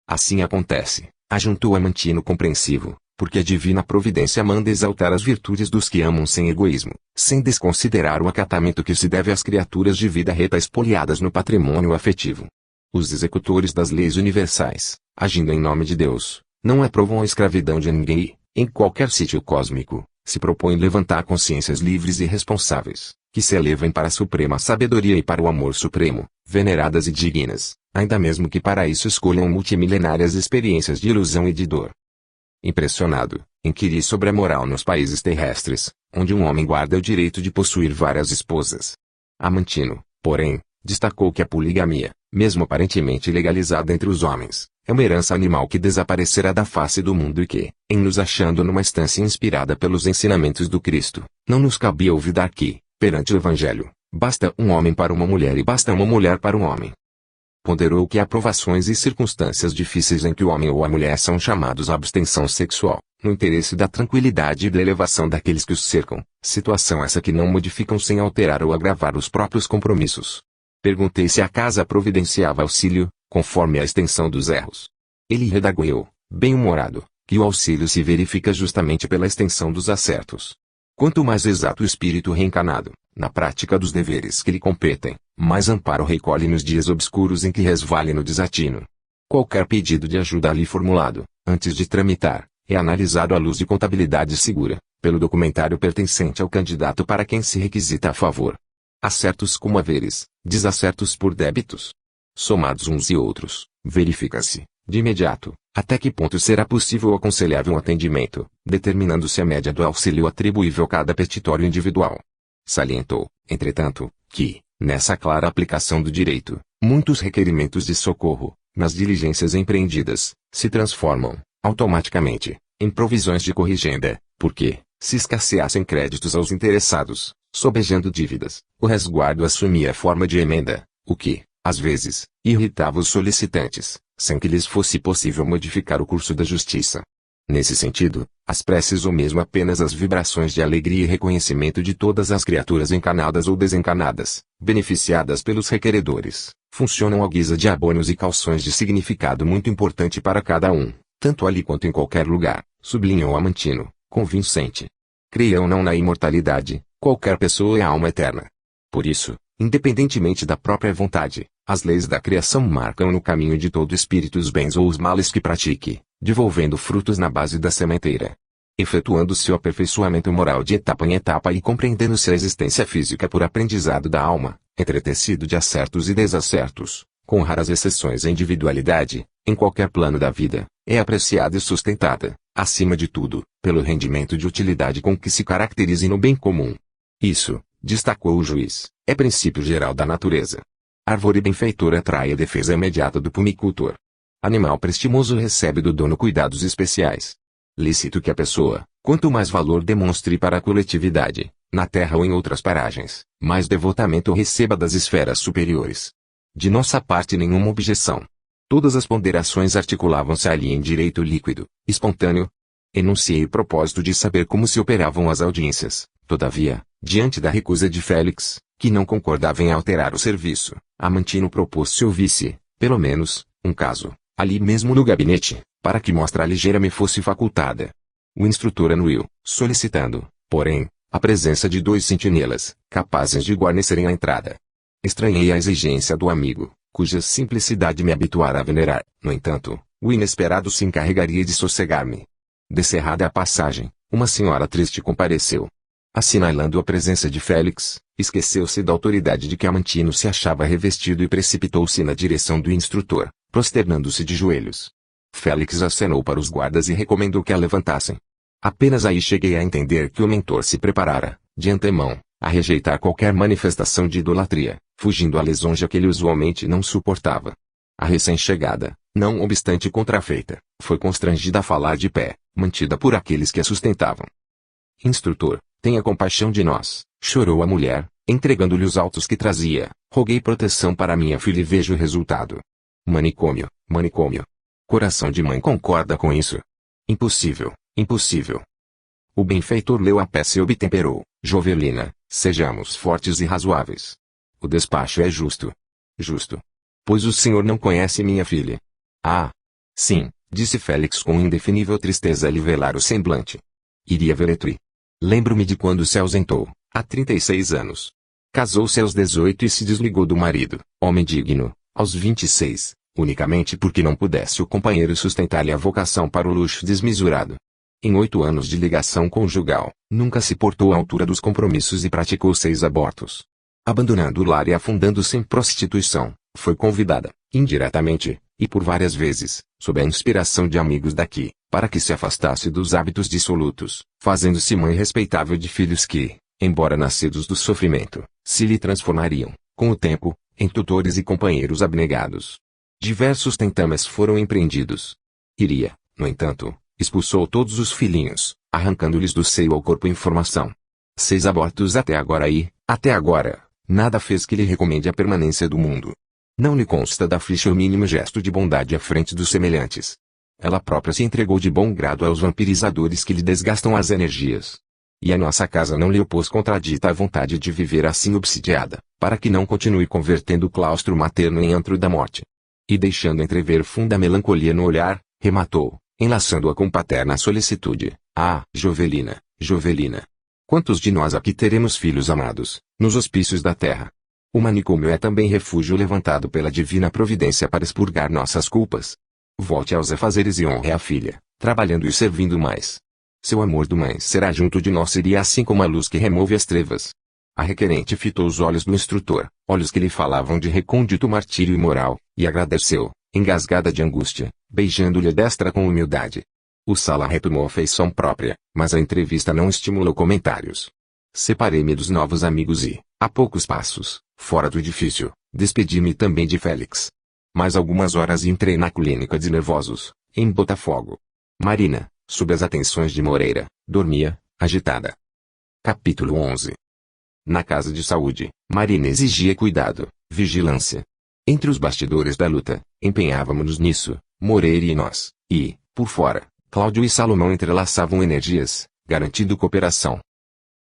Assim acontece, ajuntou Amantino compreensivo, porque a divina providência manda exaltar as virtudes dos que amam sem egoísmo, sem desconsiderar o acatamento que se deve às criaturas de vida reta espoliadas no patrimônio afetivo. Os executores das leis universais, agindo em nome de Deus, não aprovam a escravidão de ninguém, em qualquer sítio cósmico, se propõem levantar consciências livres e responsáveis, que se elevem para a suprema sabedoria e para o amor supremo, veneradas e dignas, ainda mesmo que para isso escolham multimilenárias experiências de ilusão e de dor. Impressionado, inquiri sobre a moral nos países terrestres, onde um homem guarda o direito de possuir várias esposas. Amantino, porém, destacou que a poligamia, mesmo aparentemente legalizada entre os homens, é uma herança animal que desaparecerá da face do mundo e que, em nos achando numa instância inspirada pelos ensinamentos do Cristo, não nos cabia olvidar que, perante o Evangelho, basta um homem para uma mulher e basta uma mulher para um homem. Ponderou que há provações e circunstâncias difíceis em que o homem ou a mulher são chamados à abstenção sexual, no interesse da tranquilidade e da elevação daqueles que os cercam, situação essa que não modificam sem alterar ou agravar os próprios compromissos. Perguntei se a casa providenciava auxílio, conforme a extensão dos erros. Ele redarguiu, bem-humorado, que o auxílio se verifica justamente pela extensão dos acertos. Quanto mais exato o espírito reencarnado, na prática dos deveres que lhe competem, mais amparo recolhe nos dias obscuros em que resvale no desatino. Qualquer pedido de ajuda ali formulado, antes de tramitar, é analisado à luz de contabilidade segura, pelo documentário pertencente ao candidato para quem se requisita a favor. Acertos como haveres, desacertos por débitos. Somados uns e outros, verifica-se, de imediato, até que ponto será possível ou aconselhável um atendimento, determinando-se a média do auxílio atribuível a cada petitório individual. Salientou, entretanto, que, nessa clara aplicação do direito, muitos requerimentos de socorro, nas diligências empreendidas, se transformam, automaticamente, em provisões de corrigenda, porque, se escasseassem créditos aos interessados, sobejando dívidas, o resguardo assumia a forma de emenda, o que, às vezes, irritava os solicitantes, sem que lhes fosse possível modificar o curso da justiça. Nesse sentido, as preces ou mesmo apenas as vibrações de alegria e reconhecimento de todas as criaturas encarnadas ou desencarnadas, beneficiadas pelos requeredores, funcionam à guisa de abonos e calções de significado muito importante para cada um, tanto ali quanto em qualquer lugar, sublinhou Amantino, convincente. Creia ou não na imortalidade, qualquer pessoa é alma eterna. Por isso, independentemente da própria vontade, as leis da criação marcam no caminho de todo espírito os bens ou os males que pratique, devolvendo frutos na base da sementeira. Efetuando-se o aperfeiçoamento moral de etapa em etapa e compreendendo-se a existência física por aprendizado da alma, entretecido de acertos e desacertos, com raras exceções a individualidade, em qualquer plano da vida, é apreciada e sustentada, acima de tudo, pelo rendimento de utilidade com que se caracterize no bem comum. Isso, destacou o juiz, é princípio geral da natureza. Árvore benfeitora atrai a defesa imediata do pumicultor. Animal prestimoso recebe do dono cuidados especiais. Lícito que a pessoa, quanto mais valor demonstre para a coletividade, na terra ou em outras paragens, mais devotamento receba das esferas superiores. De nossa parte nenhuma objeção. Todas as ponderações articulavam-se ali em direito líquido, espontâneo. Enunciei o propósito de saber como se operavam as audiências, todavia, diante da recusa de Félix, que não concordava em alterar o serviço, Amantino propôs se ouvisse, pelo menos, um caso, ali mesmo no gabinete, para que mostra ligeira me fosse facultada. O instrutor anuiu, solicitando, porém, a presença de 2 sentinelas, capazes de guarnecerem a entrada. Estranhei a exigência do amigo, cuja simplicidade me habituara a venerar. No entanto, o inesperado se encarregaria de sossegar-me. Descerrada a passagem, uma senhora triste compareceu. Assinalando a presença de Félix, esqueceu-se da autoridade de que Amantino se achava revestido e precipitou-se na direção do instrutor, prosternando-se de joelhos. Félix acenou para os guardas e recomendou que a levantassem. Apenas aí cheguei a entender que o mentor se preparara, de antemão, a rejeitar qualquer manifestação de idolatria, fugindo à lisonja que ele usualmente não suportava. A recém-chegada, não obstante contrafeita, foi constrangida a falar de pé, mantida por aqueles que a sustentavam. Instrutor, tenha compaixão de nós, chorou a mulher, entregando-lhe os autos que trazia. Roguei proteção para minha filha e vejo o resultado. Manicômio, manicômio. Coração de mãe concorda com isso. Impossível, impossível. O benfeitor leu a peça e obtemperou. Jovelina, sejamos fortes e razoáveis. O despacho é justo. Justo. Pois o senhor não conhece minha filha. Ah. Sim, disse Félix com indefinível tristeza a lhe velar o semblante. Iria Veletri. Lembro-me de quando se ausentou, há 36 anos. Casou-se aos 18 e se desligou do marido, homem digno, aos 26, unicamente porque não pudesse o companheiro sustentar-lhe a vocação para o luxo desmesurado. Em 8 anos de ligação conjugal, nunca se portou à altura dos compromissos e praticou 6 abortos. Abandonando o lar e afundando-se em prostituição, foi convidada, indiretamente, e por várias vezes, sob a inspiração de amigos daqui, para que se afastasse dos hábitos dissolutos, fazendo-se mãe respeitável de filhos que, embora nascidos do sofrimento, se lhe transformariam, com o tempo, em tutores e companheiros abnegados. Diversos tentames foram empreendidos. Iria, no entanto, expulsou todos os filhinhos, arrancando-lhes do seio ao corpo informação. 6 abortos até agora e, até agora, nada fez que lhe recomende a permanência do mundo. Não lhe consta da ficha o mínimo gesto de bondade à frente dos semelhantes. Ela própria se entregou de bom grado aos vampirizadores que lhe desgastam as energias. E a nossa casa não lhe opôs contradita a vontade de viver assim obsidiada, para que não continue convertendo o claustro materno em antro da morte. E deixando entrever funda melancolia no olhar, rematou, enlaçando-a com paterna solicitude. Ah, Jovelina, Jovelina. Quantos de nós aqui teremos filhos amados, nos hospícios da terra? O manicômio é também refúgio levantado pela divina providência para expurgar nossas culpas. Volte aos afazeres e honre a filha, trabalhando e servindo mais. Seu amor do mãe será junto de nós seria assim como a luz que remove as trevas. A requerente fitou os olhos do instrutor, olhos que lhe falavam de recôndito martírio e moral, e agradeceu, engasgada de angústia, beijando-lhe a destra com humildade. O Sala retomou a feição própria, mas a entrevista não estimulou comentários. Separei-me dos novos amigos e, a poucos passos, fora do edifício, despedi-me também de Félix. Mais algumas horas e entrei na clínica de nervosos, em Botafogo. Marina, sob as atenções de Moreira, dormia, agitada. Capítulo 11. Na casa de saúde, Marina exigia cuidado, vigilância. Entre os bastidores da luta, empenhávamos-nos nisso, Moreira e nós, e, por fora, Cláudio e Salomão entrelaçavam energias, garantindo cooperação.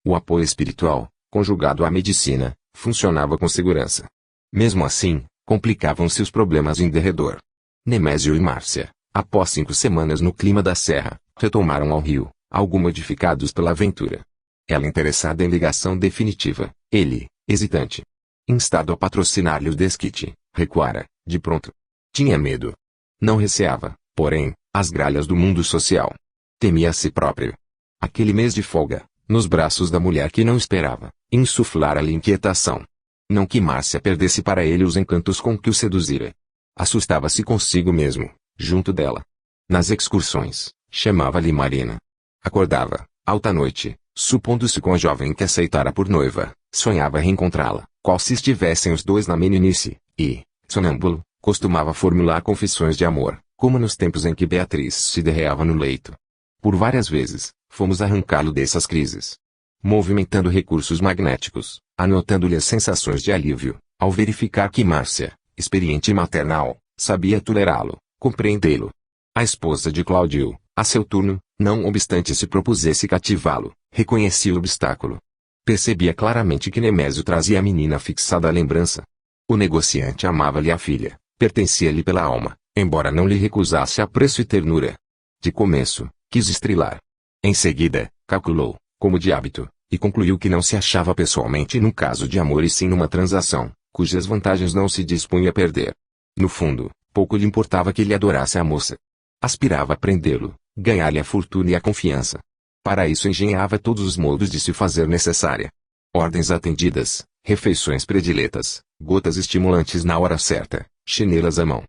O apoio espiritual, conjugado à medicina, funcionava com segurança. Mesmo assim, complicavam-se os problemas em derredor. Nemésio e Márcia, após 5 semanas no clima da serra, retomaram ao Rio, algo modificados pela aventura. Ela interessada em ligação definitiva, ele, hesitante. Instado a patrocinar-lhe o desquite, recuara, de pronto. Tinha medo. Não receava, porém, as gralhas do mundo social. Temia a si próprio. Aquele mês de folga, nos braços da mulher que não esperava, insuflara-lhe inquietação. Não que Márcia perdesse para ele os encantos com que o seduzira. Assustava-se consigo mesmo, junto dela. Nas excursões, chamava-lhe Marina. Acordava, alta noite, supondo-se com a jovem que aceitara por noiva, sonhava reencontrá-la, qual se estivessem os dois na meninice, e, sonâmbulo, costumava formular confissões de amor, como nos tempos em que Beatriz se derreava no leito. Por várias vezes, fomos arrancá-lo dessas crises. Movimentando recursos magnéticos, anotando-lhe as sensações de alívio, ao verificar que Márcia, experiente e maternal, sabia tolerá-lo, compreendê-lo. A esposa de Cláudio, a seu turno, não obstante se propusesse cativá-lo, reconhecia o obstáculo. Percebia claramente que Nemésio trazia a menina fixada à lembrança. O negociante amava-lhe a filha, pertencia-lhe pela alma, embora não lhe recusasse apreço e ternura. De começo, quis estrilar. Em seguida, calculou, como de hábito, e concluiu que não se achava pessoalmente num caso de amor e sim numa transação, cujas vantagens não se dispunha a perder. No fundo, pouco lhe importava que ele adorasse a moça. Aspirava a prendê-lo, ganhar-lhe a fortuna e a confiança. Para isso engenhava todos os modos de se fazer necessária. Ordens atendidas, refeições prediletas, gotas estimulantes na hora certa, chinelas à mão.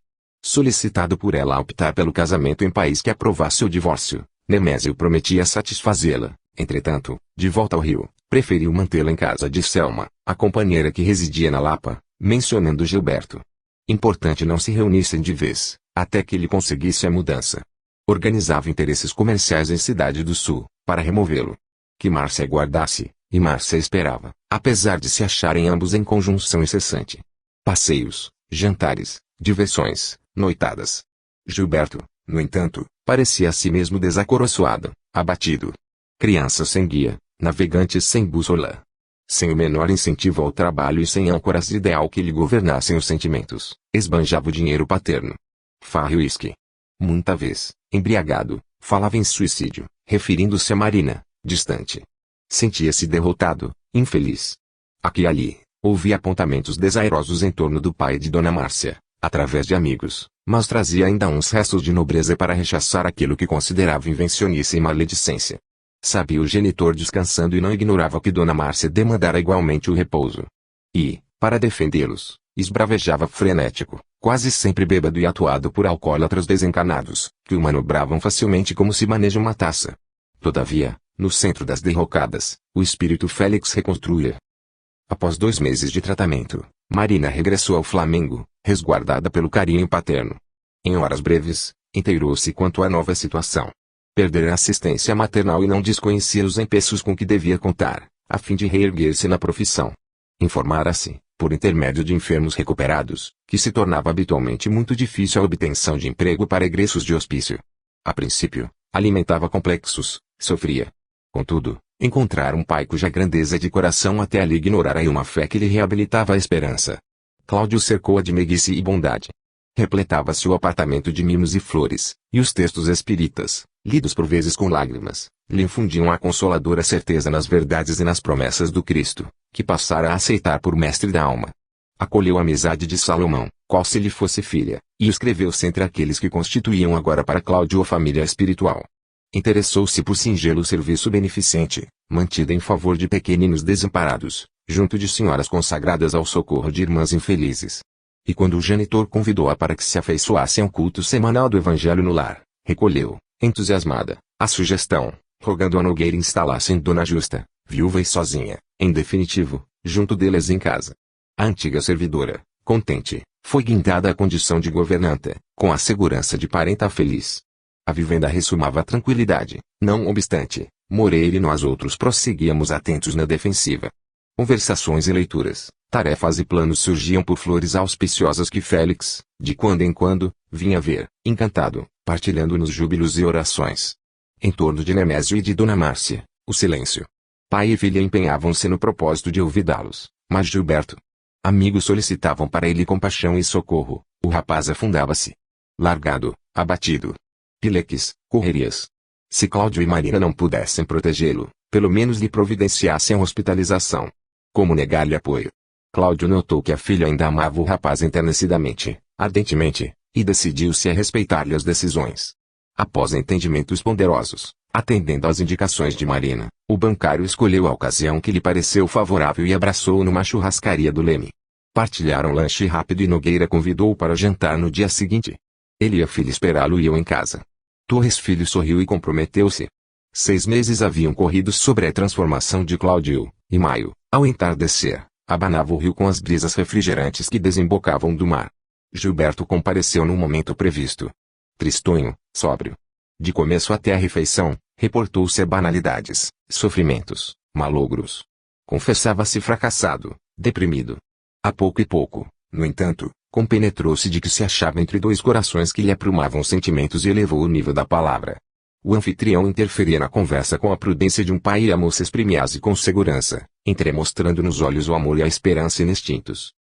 Solicitado por ela a optar pelo casamento em país que aprovasse o divórcio, Nemésio prometia satisfazê-la. Entretanto, de volta ao Rio, preferiu mantê-la em casa de Selma, a companheira que residia na Lapa, mencionando Gilberto. Importante não se reunissem de vez, até que ele conseguisse a mudança. Organizava interesses comerciais em Cidade do Sul, para removê-lo. Que Márcia aguardasse, e Márcia esperava, apesar de se acharem ambos em conjunção incessante. Passeios, jantares, diversões, noitadas. Gilberto, no entanto, parecia a si mesmo desacoroçoado, abatido. Criança sem guia, navegantes sem bússola. Sem o menor incentivo ao trabalho e sem âncoras de ideal que lhe governassem os sentimentos, esbanjava o dinheiro paterno. Farra e uísque. Muita vez, embriagado, falava em suicídio, referindo-se a Marina, distante. Sentia-se derrotado, infeliz. Aqui e ali, ouvia apontamentos desairosos em torno do pai de Dona Márcia, através de amigos, mas trazia ainda uns restos de nobreza para rechaçar aquilo que considerava invencionice e maledicência. Sabia o genitor descansando e não ignorava que Dona Márcia demandara igualmente o repouso. E, para defendê-los, esbravejava frenético, quase sempre bêbado e atuado por alcoólatras desencanados, que o manobravam facilmente como se maneja uma taça. Todavia, no centro das derrocadas, o espírito Félix reconstruía. Após 2 meses de tratamento, Marina regressou ao Flamengo, resguardada pelo carinho paterno. Em horas breves, inteirou-se quanto à nova situação. Perdera a assistência maternal e não desconhecia os empeços com que devia contar, a fim de reerguer-se na profissão. Informara-se, por intermédio de enfermos recuperados, que se tornava habitualmente muito difícil a obtenção de emprego para egressos de hospício. A princípio, alimentava complexos, sofria. Contudo, encontrar um pai cuja grandeza de coração até ali ignorara e uma fé que lhe reabilitava a esperança. Cláudio cercou-a de meiguice e bondade. Repletava-se o apartamento de mimos e flores, e os textos espíritas, lidos por vezes com lágrimas, lhe infundiam a consoladora certeza nas verdades e nas promessas do Cristo, que passara a aceitar por mestre da alma. Acolheu a amizade de Salomão, qual se lhe fosse filha, e escreveu-se entre aqueles que constituíam agora para Cláudio a família espiritual. Interessou-se por singelo serviço beneficente, mantido em favor de pequeninos desamparados, junto de senhoras consagradas ao socorro de irmãs infelizes. E quando o genitor convidou-a para que se afeiçoasse ao culto semanal do Evangelho no lar, recolheu, entusiasmada, a sugestão, rogando a Nogueira instalasse em Dona Justa, viúva e sozinha, em definitivo, junto deles em casa. A antiga servidora, contente, foi guindada à condição de governanta, com a segurança de parenta feliz. A vivenda ressumava tranquilidade, não obstante, Moreira e nós outros prosseguíamos atentos na defensiva. Conversações e leituras, tarefas e planos surgiam por flores auspiciosas que Félix, de quando em quando, vinha ver, encantado, partilhando-nos júbilos e orações. Em torno de Nemésio e de Dona Márcia, o silêncio. Pai e filha empenhavam-se no propósito de ouvidá-los, mas Gilberto. Amigos solicitavam para ele compaixão e socorro, o rapaz afundava-se. Largado, abatido. Pileques, correrias. Se Cláudio e Marina não pudessem protegê-lo, pelo menos lhe providenciassem a hospitalização. Como negar-lhe apoio? Cláudio notou que a filha ainda amava o rapaz enternecidamente, ardentemente, e decidiu-se a respeitar-lhe as decisões. Após entendimentos ponderosos, atendendo às indicações de Marina, o bancário escolheu a ocasião que lhe pareceu favorável e abraçou-o numa churrascaria do Leme. Partilharam lanche rápido e Nogueira convidou-o para jantar no dia seguinte. Ele e a filha esperá-lo iam em casa. Torres Filho sorriu e comprometeu-se. 6 meses haviam corrido sobre a transformação de Cláudio, e maio, ao entardecer, abanava o rio com as brisas refrigerantes que desembocavam do mar. Gilberto compareceu no momento previsto. Tristonho, sóbrio. De começo até a refeição, reportou-se a banalidades, sofrimentos, malogros. Confessava-se fracassado, deprimido. A pouco e pouco, no entanto, compenetrou-se de que se achava entre 2 corações que lhe aprumavam sentimentos e elevou o nível da palavra. O anfitrião interferia na conversa com a prudência de um pai e a moça exprimia-se com segurança, entremostrando nos olhos o amor e a esperança inextintos.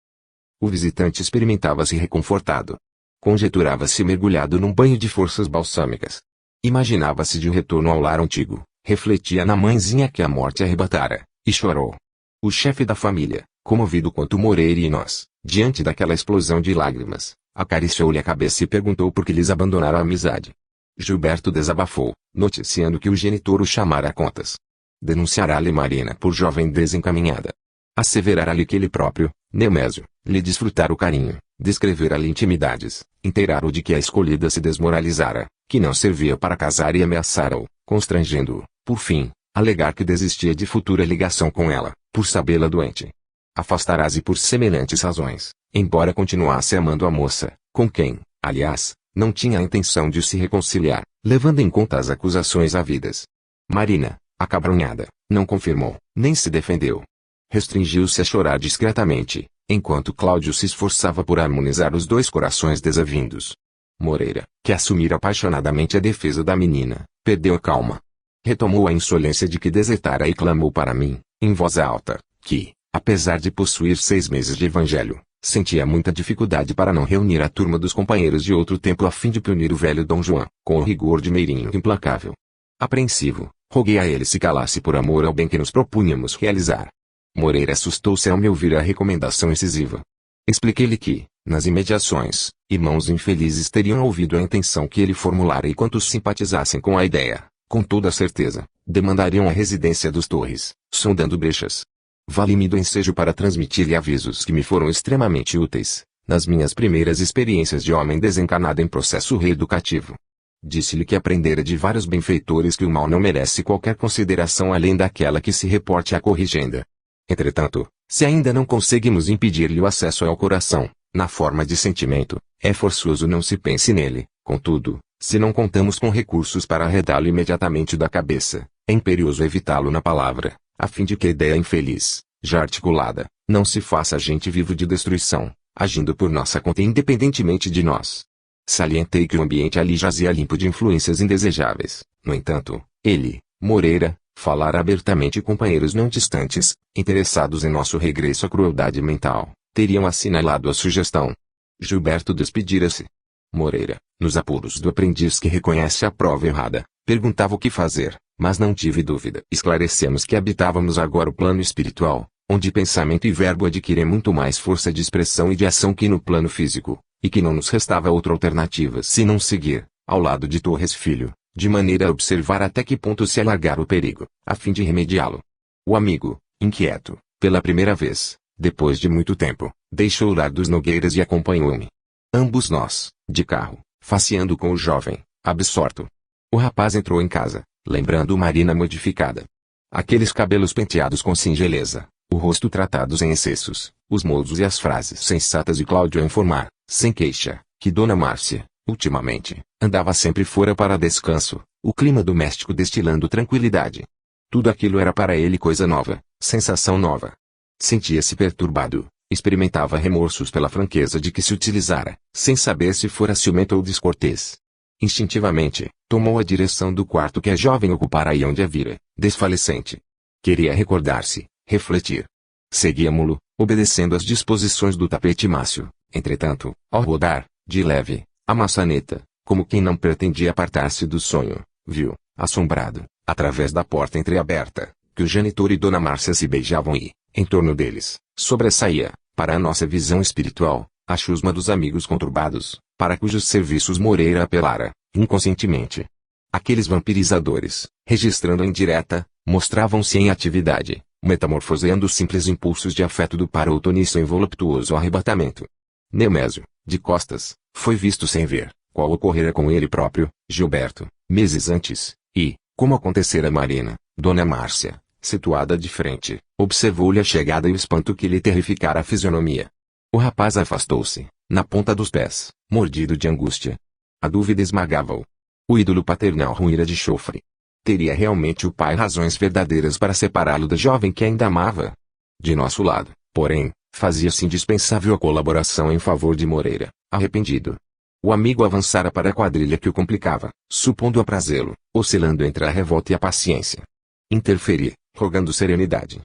O visitante experimentava-se reconfortado. Conjeturava-se mergulhado num banho de forças balsâmicas. Imaginava-se de retorno ao lar antigo, refletia na mãezinha que a morte arrebatara, e chorou. O chefe da família, comovido quanto Moreira e nós, diante daquela explosão de lágrimas, acariciou-lhe a cabeça e perguntou por que lhes abandonaram a amizade. Gilberto desabafou, noticiando que o genitor o chamara a contas. Denunciará-lhe Marina por jovem desencaminhada. Asseverará-lhe que ele próprio, Nemésio, lhe desfrutara o carinho, descrevera-lhe intimidades, inteirara-o de que a escolhida se desmoralizara, que não servia para casar e ameaçara-o, constrangendo-o, por fim, alegar que desistia de futura ligação com ela, por sabê-la doente. Afastará-se por semelhantes razões, embora continuasse amando a moça, com quem, aliás, não tinha a intenção de se reconciliar, levando em conta as acusações havidas. Marina, acabrunhada, não confirmou, nem se defendeu. Restringiu-se a chorar discretamente, enquanto Cláudio se esforçava por harmonizar os dois corações desavindos. Moreira, que assumira apaixonadamente a defesa da menina, perdeu a calma. Retomou a insolência de que desertara e clamou para mim, em voz alta, que, apesar de possuir 6 meses de evangelho, sentia muita dificuldade para não reunir a turma dos companheiros de outro tempo a fim de punir o velho Dom João, com o rigor de Meirinho implacável. Apreensivo, roguei a ele se calasse por amor ao bem que nos propunhamos realizar. Moreira assustou-se ao me ouvir a recomendação incisiva. Expliquei-lhe que, nas imediações, irmãos infelizes teriam ouvido a intenção que ele formulara e quantos simpatizassem com a ideia, com toda a certeza, demandariam a residência dos Torres, sondando brechas. Vale-me do ensejo para transmitir-lhe avisos que me foram extremamente úteis, nas minhas primeiras experiências de homem desencarnado em processo reeducativo. Disse-lhe que aprendera de vários benfeitores que o mal não merece qualquer consideração além daquela que se reporte à corrigenda. Entretanto, se ainda não conseguimos impedir-lhe o acesso ao coração, na forma de sentimento, é forçoso não se pense nele. Contudo, se não contamos com recursos para arredá-lo imediatamente da cabeça, é imperioso evitá-lo na palavra, a fim de que a ideia infeliz, já articulada, não se faça agente vivo de destruição, agindo por nossa conta independentemente de nós. Salientei que o ambiente ali jazia limpo de influências indesejáveis. No entanto, ele, Moreira, falara abertamente e companheiros não distantes, interessados em nosso regresso à crueldade mental, teriam assinalado a sugestão. Gilberto despedira-se. Moreira, nos apuros do aprendiz que reconhece a prova errada, perguntava o que fazer, mas não tive dúvida. Esclarecemos que habitávamos agora o plano espiritual, onde pensamento e verbo adquirem muito mais força de expressão e de ação que no plano físico, e que não nos restava outra alternativa senão seguir, ao lado de Torres Filho, de maneira a observar até que ponto se alargar o perigo, a fim de remediá-lo. O amigo, inquieto, pela primeira vez, depois de muito tempo, deixou o lar dos Nogueiras e acompanhou-me. Ambos nós, de carro, faceando com o jovem, absorto. O rapaz entrou em casa, lembrando Marina modificada. Aqueles cabelos penteados com singeleza, o rosto tratados em excessos, os modos e as frases sensatas de Cláudio a informar, sem queixa, que Dona Márcia, ultimamente, andava sempre fora para descanso, o clima doméstico destilando tranquilidade. Tudo aquilo era para ele coisa nova, sensação nova. Sentia-se perturbado, experimentava remorsos pela franqueza de que se utilizara, sem saber se fora ciumento ou descortês. Instintivamente, tomou a direção do quarto que a jovem ocupara e onde a vira, desfalecente. Queria recordar-se, refletir. Seguíamo-lo, obedecendo às disposições do tapete mácio. Entretanto, ao rodar, de leve, a maçaneta, como quem não pretendia apartar-se do sonho, viu, assombrado, através da porta entreaberta, que o genitor e Dona Márcia se beijavam e, em torno deles, sobressaía, para a nossa visão espiritual, a chusma dos amigos conturbados, para cujos serviços Moreira apelara, inconscientemente. Aqueles vampirizadores, registrando a indireta, mostravam-se em atividade, metamorfoseando os simples impulsos de afeto do paroutoniço em voluptuoso arrebatamento. Nemésio, de costas, foi visto sem ver, qual ocorrera com ele próprio, Gilberto, meses antes, e, como acontecera a Marina, Dona Márcia, situada de frente, observou-lhe a chegada e o espanto que lhe terrificara a fisionomia. O rapaz afastou-se, na ponta dos pés, mordido de angústia. A dúvida esmagava-o. O ídolo paternal ruíra de chofre. Teria realmente o pai razões verdadeiras para separá-lo da jovem que ainda amava? De nosso lado, porém, fazia-se indispensável a colaboração em favor de Moreira, arrependido. O amigo avançara para a quadrilha que o complicava, supondo aprazê-lo, oscilando entre a revolta e a paciência. Interferi, rogando serenidade.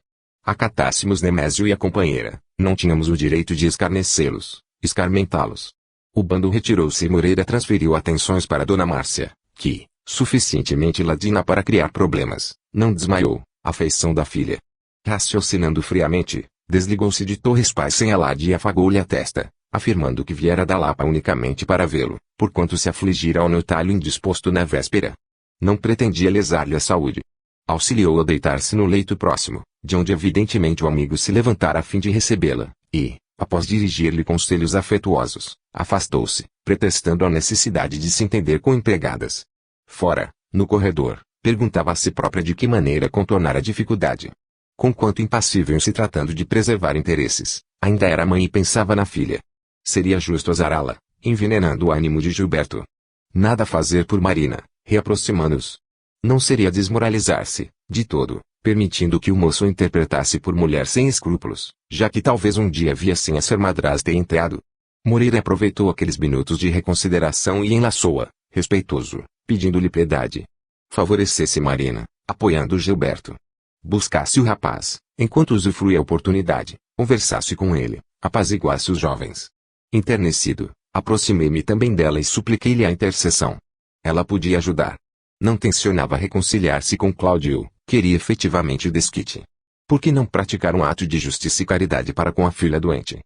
Acatássemos Nemésio e a companheira, não tínhamos o direito de escarnecê-los, escarmentá-los. O bando retirou-se e Moreira transferiu atenções para Dona Márcia, que, suficientemente ladina para criar problemas, não desmaiou, à feição da filha. Raciocinando friamente, desligou-se de Torres Paz sem alarde e afagou-lhe a testa, afirmando que viera da Lapa unicamente para vê-lo, porquanto se afligira ao notá-lo indisposto na véspera. Não pretendia lesar-lhe a saúde. Auxiliou a deitar-se no leito próximo, de onde evidentemente o amigo se levantara a fim de recebê-la, e, após dirigir-lhe conselhos afetuosos, afastou-se, pretextando a necessidade de se entender com empregadas. Fora, no corredor, perguntava a si própria de que maneira contornar a dificuldade. Conquanto impassível em se tratando de preservar interesses, ainda era mãe e pensava na filha. Seria justo azará-la, envenenando o ânimo de Gilberto. Nada fazer por Marina, reaproximando-os. Não seria desmoralizar-se, de todo, permitindo que o moço o interpretasse por mulher sem escrúpulos, já que talvez um dia viessem a ser madrasta e enteado. Moreira aproveitou aqueles minutos de reconsideração e enlaçou-a, respeitoso, pedindo-lhe piedade. Favorecesse Marina, apoiando Gilberto. Buscasse o rapaz, enquanto usufruía a oportunidade, conversasse com ele, apaziguasse os jovens. Enternecido, aproximei-me também dela e supliquei-lhe a intercessão. Ela podia ajudar. Não tencionava reconciliar-se com Cláudio, queria efetivamente o desquite. Por que não praticar um ato de justiça e caridade para com a filha doente,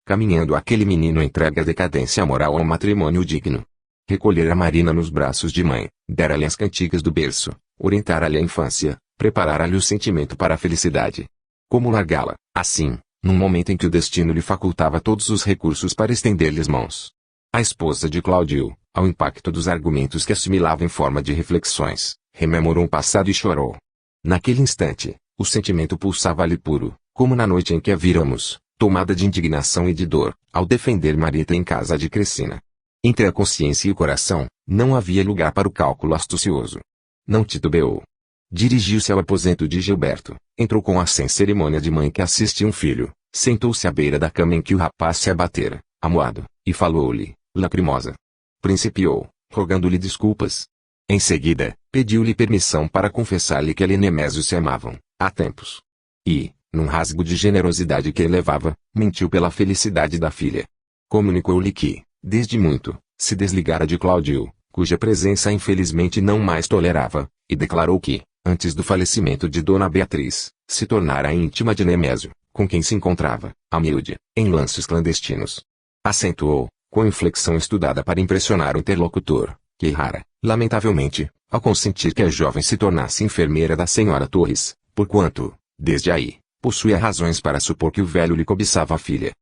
caminhando aquele menino entregue à decadência moral ao matrimônio digno? Recolher a Marina nos braços de mãe, dera-lhe as cantigas do berço, orientara-lhe a infância, preparara-lhe o sentimento para a felicidade. Como largá-la, assim, num momento em que o destino lhe facultava todos os recursos para estender-lhe as mãos? A esposa de Cláudio, ao impacto dos argumentos que assimilava em forma de reflexões, rememorou o passado e chorou. Naquele instante, o sentimento pulsava-lhe puro, como na noite em que a viramos, tomada de indignação e de dor, ao defender Marita em casa de Crescina. Entre a consciência e o coração, não havia lugar para o cálculo astucioso. Não titubeou. Dirigiu-se ao aposento de Gilberto, entrou com a sem cerimônia de mãe que assiste um filho, sentou-se à beira da cama em que o rapaz se abatera, amuado, e falou-lhe, lacrimosa. Principiou, rogando-lhe desculpas. Em seguida, pediu-lhe permissão para confessar-lhe que ela e Nemésio se amavam, há tempos. E, num rasgo de generosidade que elevava, mentiu pela felicidade da filha. Comunicou-lhe que, desde muito, se desligara de Cláudio, cuja presença infelizmente não mais tolerava, e declarou que, antes do falecimento de Dona Beatriz, se tornara íntima de Nemésio, com quem se encontrava, a miúde, em lances clandestinos. Acentuou, com inflexão estudada para impressionar o interlocutor, que errara, lamentavelmente, ao consentir que a jovem se tornasse enfermeira da senhora Torres, porquanto, desde aí, possuía razões para supor que o velho lhe cobiçava a filha.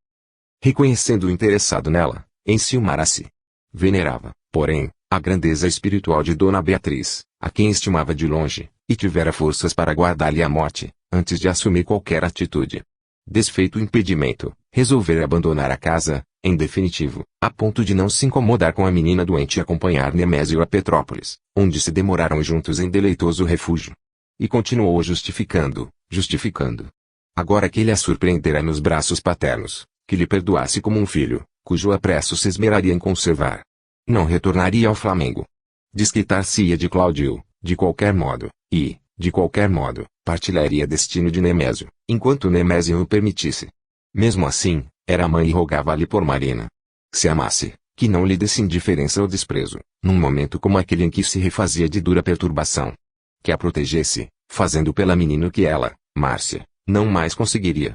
Reconhecendo o interessado nela, enciumara-se. Venerava, porém, a grandeza espiritual de Dona Beatriz, a quem estimava de longe, e tivera forças para guardar-lhe a morte, antes de assumir qualquer atitude. Desfeito o impedimento, resolvera abandonar a casa, em definitivo, a ponto de não se incomodar com a menina doente e acompanhar Nemésio a Petrópolis, onde se demoraram juntos em deleitoso refúgio. E continuou justificando. Agora que ele a surpreendera nos braços paternos, que lhe perdoasse como um filho, cujo apreço se esmeraria em conservar. Não retornaria ao Flamengo. Desquitar-se-ia de Cláudio, de qualquer modo, e, de qualquer modo, partilharia destino de Nemésio, enquanto Nemésio o permitisse. Mesmo assim, era mãe e rogava-lhe por Marina. Se amasse, que não lhe desse indiferença ou desprezo, num momento como aquele em que se refazia de dura perturbação. Que a protegesse, fazendo pela menina o que ela, Márcia, não mais conseguiria.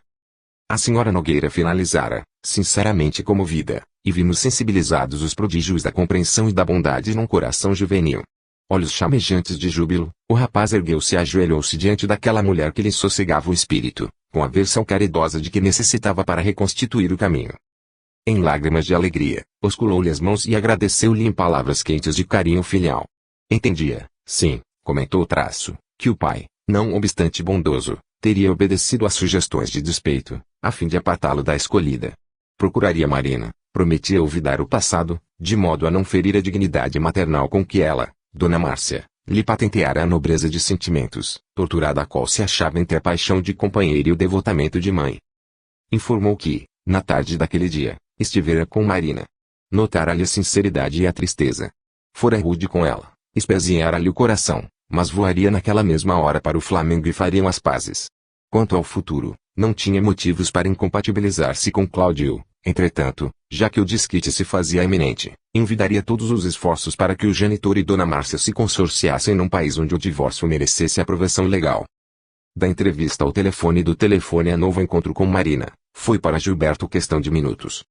A senhora Nogueira finalizara, sinceramente comovida, e vimos sensibilizados os prodígios da compreensão e da bondade num coração juvenil. Olhos chamejantes de júbilo, o rapaz ergueu-se e ajoelhou-se diante daquela mulher que lhe sossegava o espírito, com a versão caridosa de que necessitava para reconstituir o caminho. Em lágrimas de alegria, osculou-lhe as mãos e agradeceu-lhe em palavras quentes de carinho filial. Entendia, sim, comentou o traço, que o pai, não obstante bondoso, teria obedecido às sugestões de despeito, a fim de apartá-lo da escolhida. Procuraria Marina, prometia olvidar o passado, de modo a não ferir a dignidade maternal com que ela, Dona Márcia, lhe patenteara a nobreza de sentimentos, torturada a qual se achava entre a paixão de companheira e o devotamento de mãe. Informou que, na tarde daquele dia, estivera com Marina. Notara-lhe a sinceridade e a tristeza. Fora rude com ela, espezinhara-lhe o coração, mas voaria naquela mesma hora para o Flamengo e fariam as pazes. Quanto ao futuro, não tinha motivos para incompatibilizar-se com Cláudio, Entretanto, já que o desquite se fazia iminente, envidaria todos os esforços para que o genitor e Dona Márcia se consorciassem num país onde o divórcio merecesse aprovação legal. Da entrevista ao telefone e do telefone a novo encontro com Marina, foi para Gilberto questão de minutos.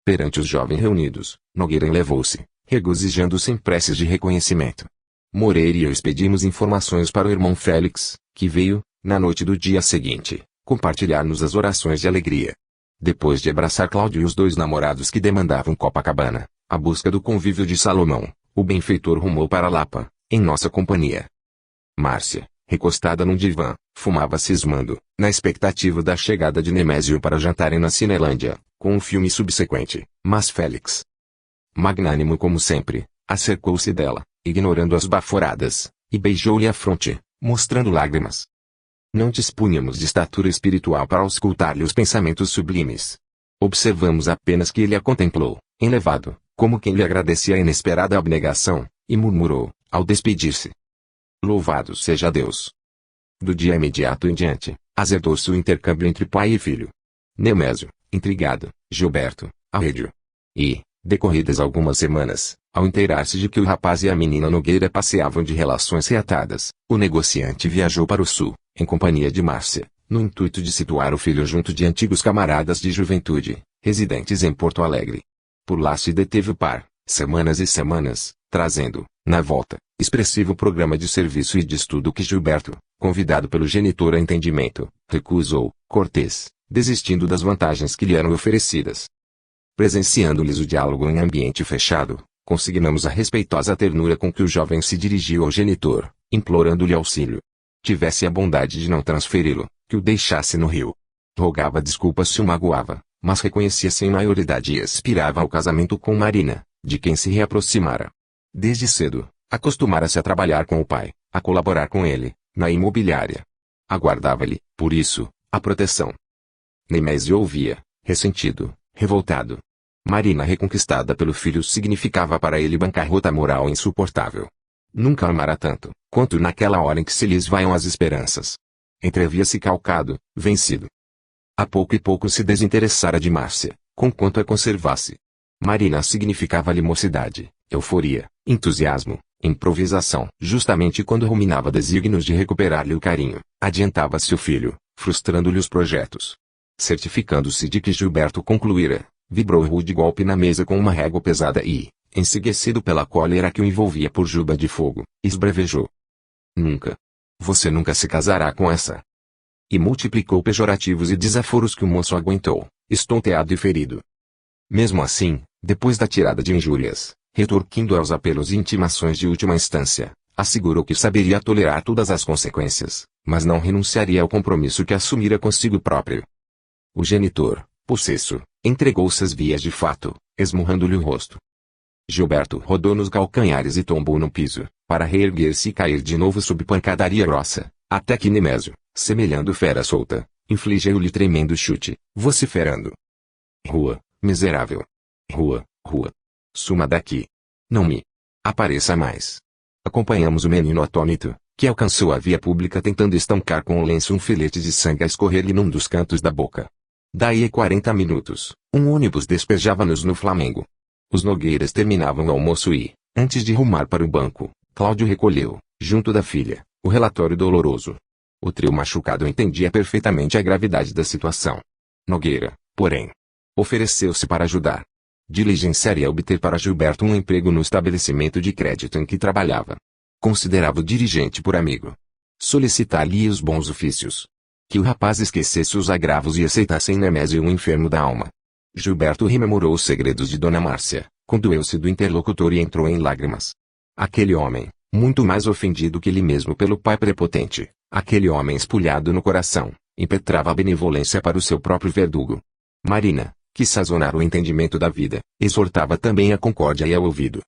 Perante os jovens reunidos, Nogueira enlevou-se, regozijando-se em preces de reconhecimento. Moreira e eu expedimos informações para o irmão Félix, que veio, na noite do dia seguinte, compartilhar-nos as orações de alegria. Depois de abraçar Cláudio e os dois namorados que demandavam Copacabana, a busca do convívio de Salomão, o benfeitor rumou para Lapa, em nossa companhia. Márcia, recostada num divã, fumava cismando, na expectativa da chegada de Nemésio para jantarem na Cinelândia, com um filme subsequente, mas Félix, magnânimo como sempre, acercou-se dela, ignorando as baforadas, e beijou-lhe a fronte, mostrando lágrimas. Não dispunhamos de estatura espiritual para auscultar-lhe os pensamentos sublimes. Observamos apenas que ele a contemplou, enlevado, como quem lhe agradecia a inesperada abnegação, e murmurou, ao despedir-se: Louvado seja Deus! Do dia imediato em diante, azedou-se o intercâmbio entre pai e filho. Nemésio, intrigado, Gilberto, arredio. E, decorridas algumas semanas, ao inteirar-se de que o rapaz e a menina Nogueira passeavam de relações reatadas, o negociante viajou para o sul, em companhia de Márcia, no intuito de situar o filho junto de antigos camaradas de juventude, residentes em Porto Alegre. Por lá se deteve o par, semanas e semanas, trazendo, na volta, expressivo programa de serviço e de estudo que Gilberto, convidado pelo genitor a entendimento, recusou, cortês, desistindo das vantagens que lhe eram oferecidas. Presenciando-lhes o diálogo em ambiente fechado, consignamos a respeitosa ternura com que o jovem se dirigiu ao genitor, implorando-lhe auxílio. Tivesse a bondade de não transferi-lo, que o deixasse no Rio. Rogava desculpas se o magoava, mas reconhecia-se em maioridade e aspirava ao casamento com Marina, de quem se reaproximara. Desde cedo, acostumara-se a trabalhar com o pai, a colaborar com ele, na imobiliária. Aguardava-lhe, por isso, a proteção. Nemésio ouvia, ressentido, revoltado. Marina reconquistada pelo filho significava para ele bancarrota moral insuportável. Nunca amara tanto, quanto naquela hora em que se lhes vaiam as esperanças. Entrevia-se calcado, vencido. A pouco e pouco se desinteressara de Márcia, conquanto a conservasse. Marina significava-lhe mocidade, euforia, entusiasmo, improvisação. Justamente quando ruminava desígnios de recuperar-lhe o carinho, adiantava-se o filho, frustrando-lhe os projetos. Certificando-se de que Gilberto concluíra, vibrou rude golpe na mesa com uma régua pesada e, enseguecido pela cólera que o envolvia por juba de fogo, esbravejou: Nunca. Você nunca se casará com essa. E multiplicou pejorativos e desaforos que o moço aguentou, estonteado e ferido. Mesmo assim, depois da tirada de injúrias, retorquindo aos apelos e intimações de última instância, assegurou que saberia tolerar todas as consequências, mas não renunciaria ao compromisso que assumira consigo próprio. O genitor, possesso, entregou-se às vias de fato, esmurrando-lhe o rosto. Gilberto rodou nos calcanhares e tombou no piso, para reerguer-se e cair de novo sob pancadaria grossa, até que Nemésio, semelhando fera solta, infligiu-lhe tremendo chute, vociferando: Rua, miserável! Rua, rua! Suma daqui! Não me apareça mais! Acompanhamos o menino atônito, que alcançou a via pública tentando estancar com o lenço um filete de sangue a escorrer-lhe num dos cantos da boca. Daí a 40 minutos, um ônibus despejava-nos no Flamengo. Os Nogueiras terminavam o almoço e, antes de rumar para o banco, Cláudio recolheu, junto da filha, o relatório doloroso. O trio machucado entendia perfeitamente a gravidade da situação. Nogueira, porém, ofereceu-se para ajudar. Diligenciaria obter para Gilberto um emprego no estabelecimento de crédito em que trabalhava. Considerava o dirigente por amigo. Solicitar-lhe os bons ofícios. Que o rapaz esquecesse os agravos e aceitasse em Nemésio um enfermo da alma. Gilberto rememorou os segredos de Dona Márcia, condoeu-se do interlocutor e entrou em lágrimas. Aquele homem, muito mais ofendido que ele mesmo pelo pai prepotente, aquele homem espulhado no coração, impetrava a benevolência para o seu próprio verdugo. Marina, que sazonara o entendimento da vida, exortava também a concórdia e ao ouvido.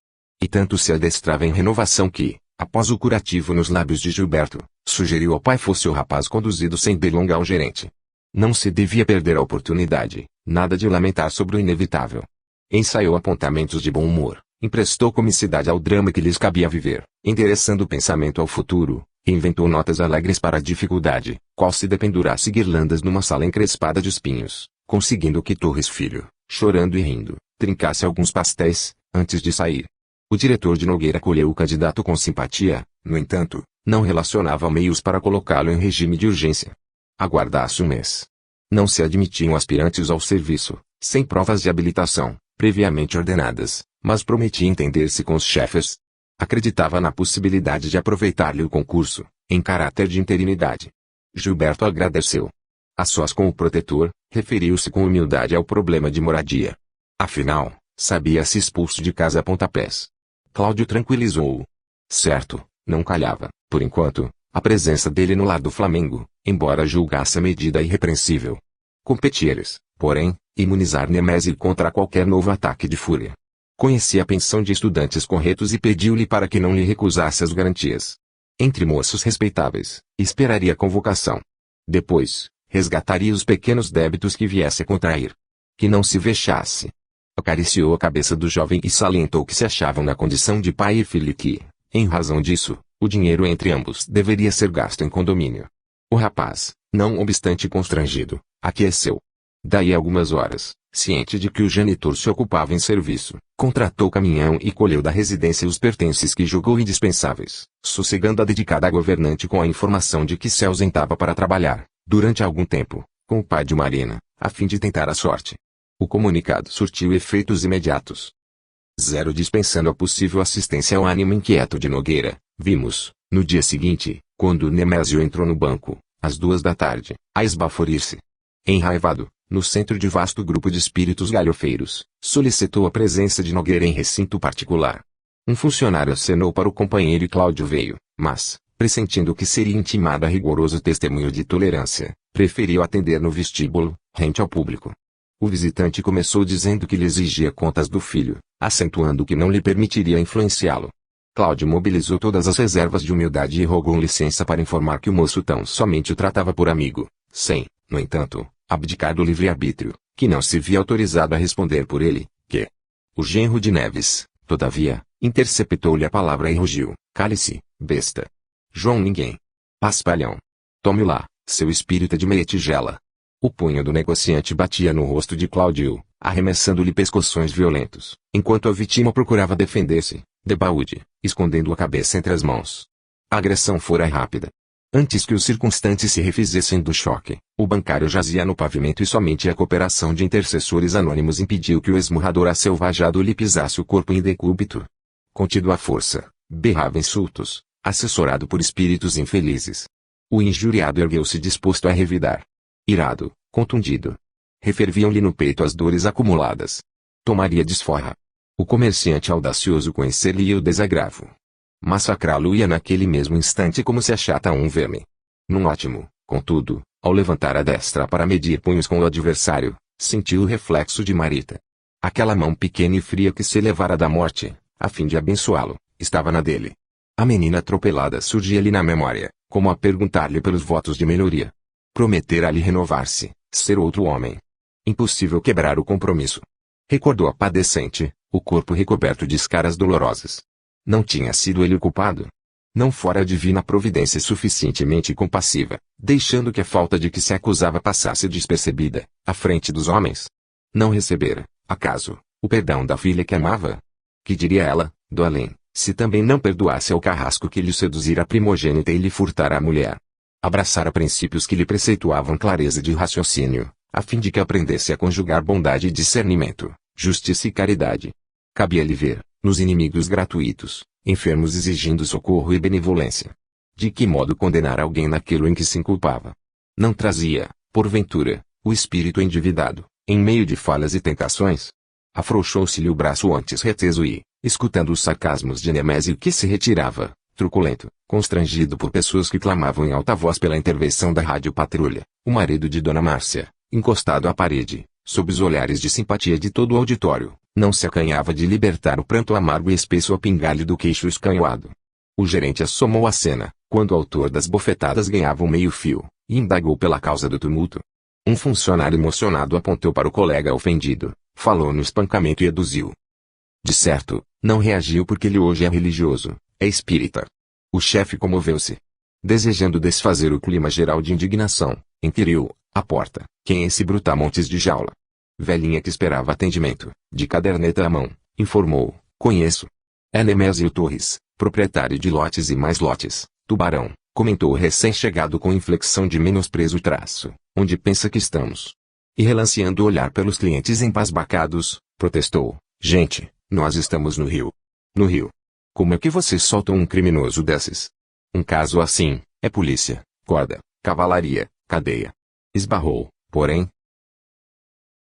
E tanto se adestrava em renovação que, após o curativo nos lábios de Gilberto, sugeriu ao pai fosse o rapaz conduzido sem delonga ao gerente. Não se devia perder a oportunidade, nada de lamentar sobre o inevitável. Ensaiou apontamentos de bom humor, emprestou comicidade ao drama que lhes cabia viver, endereçando o pensamento ao futuro, e inventou notas alegres para a dificuldade, qual se dependurasse guirlandas numa sala encrespada de espinhos, conseguindo que Torres Filho, chorando e rindo, trincasse alguns pastéis, antes de sair. O diretor de Nogueira acolheu o candidato com simpatia, no entanto, não relacionava meios para colocá-lo em regime de urgência. Aguardasse um mês. Não se admitiam aspirantes ao serviço, sem provas de habilitação, previamente ordenadas, mas prometia entender-se com os chefes. Acreditava na possibilidade de aproveitar-lhe o concurso, em caráter de interinidade. Gilberto agradeceu. A sós com o protetor, referiu-se com humildade ao problema de moradia. Afinal, sabia-se expulso de casa a pontapés. Cláudio tranquilizou-o. Certo, não calhava, por enquanto, a presença dele no lar do Flamengo, embora julgasse a medida irrepreensível. Competia-lhes, porém, imunizar Nemésio contra qualquer novo ataque de fúria. Conhecia a pensão de estudantes corretos e pediu-lhe para que não lhe recusasse as garantias. Entre moços respeitáveis, esperaria a convocação. Depois, resgataria os pequenos débitos que viesse a contrair. Que não se vexasse. Acariciou a cabeça do jovem e salientou que se achavam na condição de pai e filho e que, em razão disso, o dinheiro entre ambos deveria ser gasto em condomínio. O rapaz, não obstante constrangido, aqueceu. Daí a algumas horas, ciente de que o genitor se ocupava em serviço, contratou caminhão e colheu da residência os pertences que julgou indispensáveis, sossegando a dedicada governante com a informação de que se ausentava para trabalhar, durante algum tempo, com o pai de Marina, a fim de tentar a sorte. O comunicado surtiu efeitos imediatos. Zero dispensando a possível assistência ao ânimo inquieto de Nogueira, vimos, no dia seguinte, quando Nemésio entrou no banco, às 14h, a esbaforir-se. Enraivado, no centro de vasto grupo de espíritos galhofeiros, solicitou a presença de Nogueira em recinto particular. Um funcionário acenou para o companheiro e Cláudio veio, mas, pressentindo que seria intimado a rigoroso testemunho de tolerância, preferiu atender no vestíbulo, rente ao público. O visitante começou dizendo que lhe exigia contas do filho, acentuando que não lhe permitiria influenciá-lo. Cláudio mobilizou todas as reservas de humildade e rogou licença para informar que o moço tão somente o tratava por amigo, sem, no entanto, abdicar do livre-arbítrio, que não se via autorizado a responder por ele, que o genro de Neves, todavia, interceptou-lhe a palavra e rugiu: cale-se, besta. João ninguém. Paspalhão. Tome lá, seu espírita de meia tigela. O punho do negociante batia no rosto de Cláudio, arremessando-lhe pescoções violentos, enquanto a vítima procurava defender-se, debaúde, escondendo a cabeça entre as mãos. A agressão fora rápida. Antes que os circunstantes se refizessem do choque, o bancário jazia no pavimento e somente a cooperação de intercessores anônimos impediu que o esmurrador acelvajado lhe pisasse o corpo em decúbito. Contido à força, berrava insultos, assessorado por espíritos infelizes. O injuriado ergueu-se disposto a revidar. Irado, contundido. Referviam-lhe no peito as dores acumuladas. Tomaria desforra. O comerciante audacioso conhecer-lhe o desagravo. Massacrá-lo-ia naquele mesmo instante como se achata um verme. Num ótimo, contudo, ao levantar a destra para medir punhos com o adversário, sentiu o reflexo de Marita. Aquela mão pequena e fria que se elevara da morte, a fim de abençoá-lo, estava na dele. A menina atropelada surgia-lhe na memória, como a perguntar-lhe pelos votos de melhoria. Prometera-lhe renovar-se, ser outro homem. Impossível quebrar o compromisso. Recordou a padecente, o corpo recoberto de escaras dolorosas. Não tinha sido ele o culpado? Não fora a divina providência suficientemente compassiva, deixando que a falta de que se acusava passasse despercebida, à frente dos homens? Não recebera, acaso, o perdão da filha que amava? Que diria ela, do além, se também não perdoasse ao carrasco que lhe seduzira a primogênita e lhe furtara a mulher? Abraçara princípios que lhe preceituavam clareza de raciocínio, a fim de que aprendesse a conjugar bondade e discernimento, justiça e caridade. Cabia-lhe ver, nos inimigos gratuitos, enfermos exigindo socorro e benevolência. De que modo condenar alguém naquilo em que se inculpava? Não trazia, porventura, o espírito endividado, em meio de falhas e tentações? Afrouxou-se-lhe o braço antes reteso e, escutando os sarcasmos de Nemésio que se retirava, truculento, constrangido por pessoas que clamavam em alta voz pela intervenção da rádio patrulha, o marido de Dona Márcia, encostado à parede, sob os olhares de simpatia de todo o auditório, não se acanhava de libertar o pranto amargo e espesso a pingar-lhe do queixo escanhoado. O gerente assomou a cena, quando o autor das bofetadas ganhava um meio-fio, e indagou pela causa do tumulto. Um funcionário emocionado apontou para o colega ofendido, falou no espancamento e aduziu. De certo, não reagiu porque ele hoje é religioso, é espírita. O chefe comoveu-se. Desejando desfazer o clima geral de indignação, inquiriu, à porta, quem é esse brutamontes de jaula? Velhinha que esperava atendimento, de caderneta à mão, informou: conheço. É Nemésio Torres, proprietário de lotes e mais lotes, Tubarão, comentou o recém-chegado com inflexão de menosprezo traço, onde pensa que estamos? E relanceando o olhar pelos clientes embasbacados, protestou: gente, nós estamos no Rio. No Rio. Como é que vocês soltam um criminoso desses? Um caso assim, é polícia, corda, cavalaria, cadeia. Esbarrou, porém,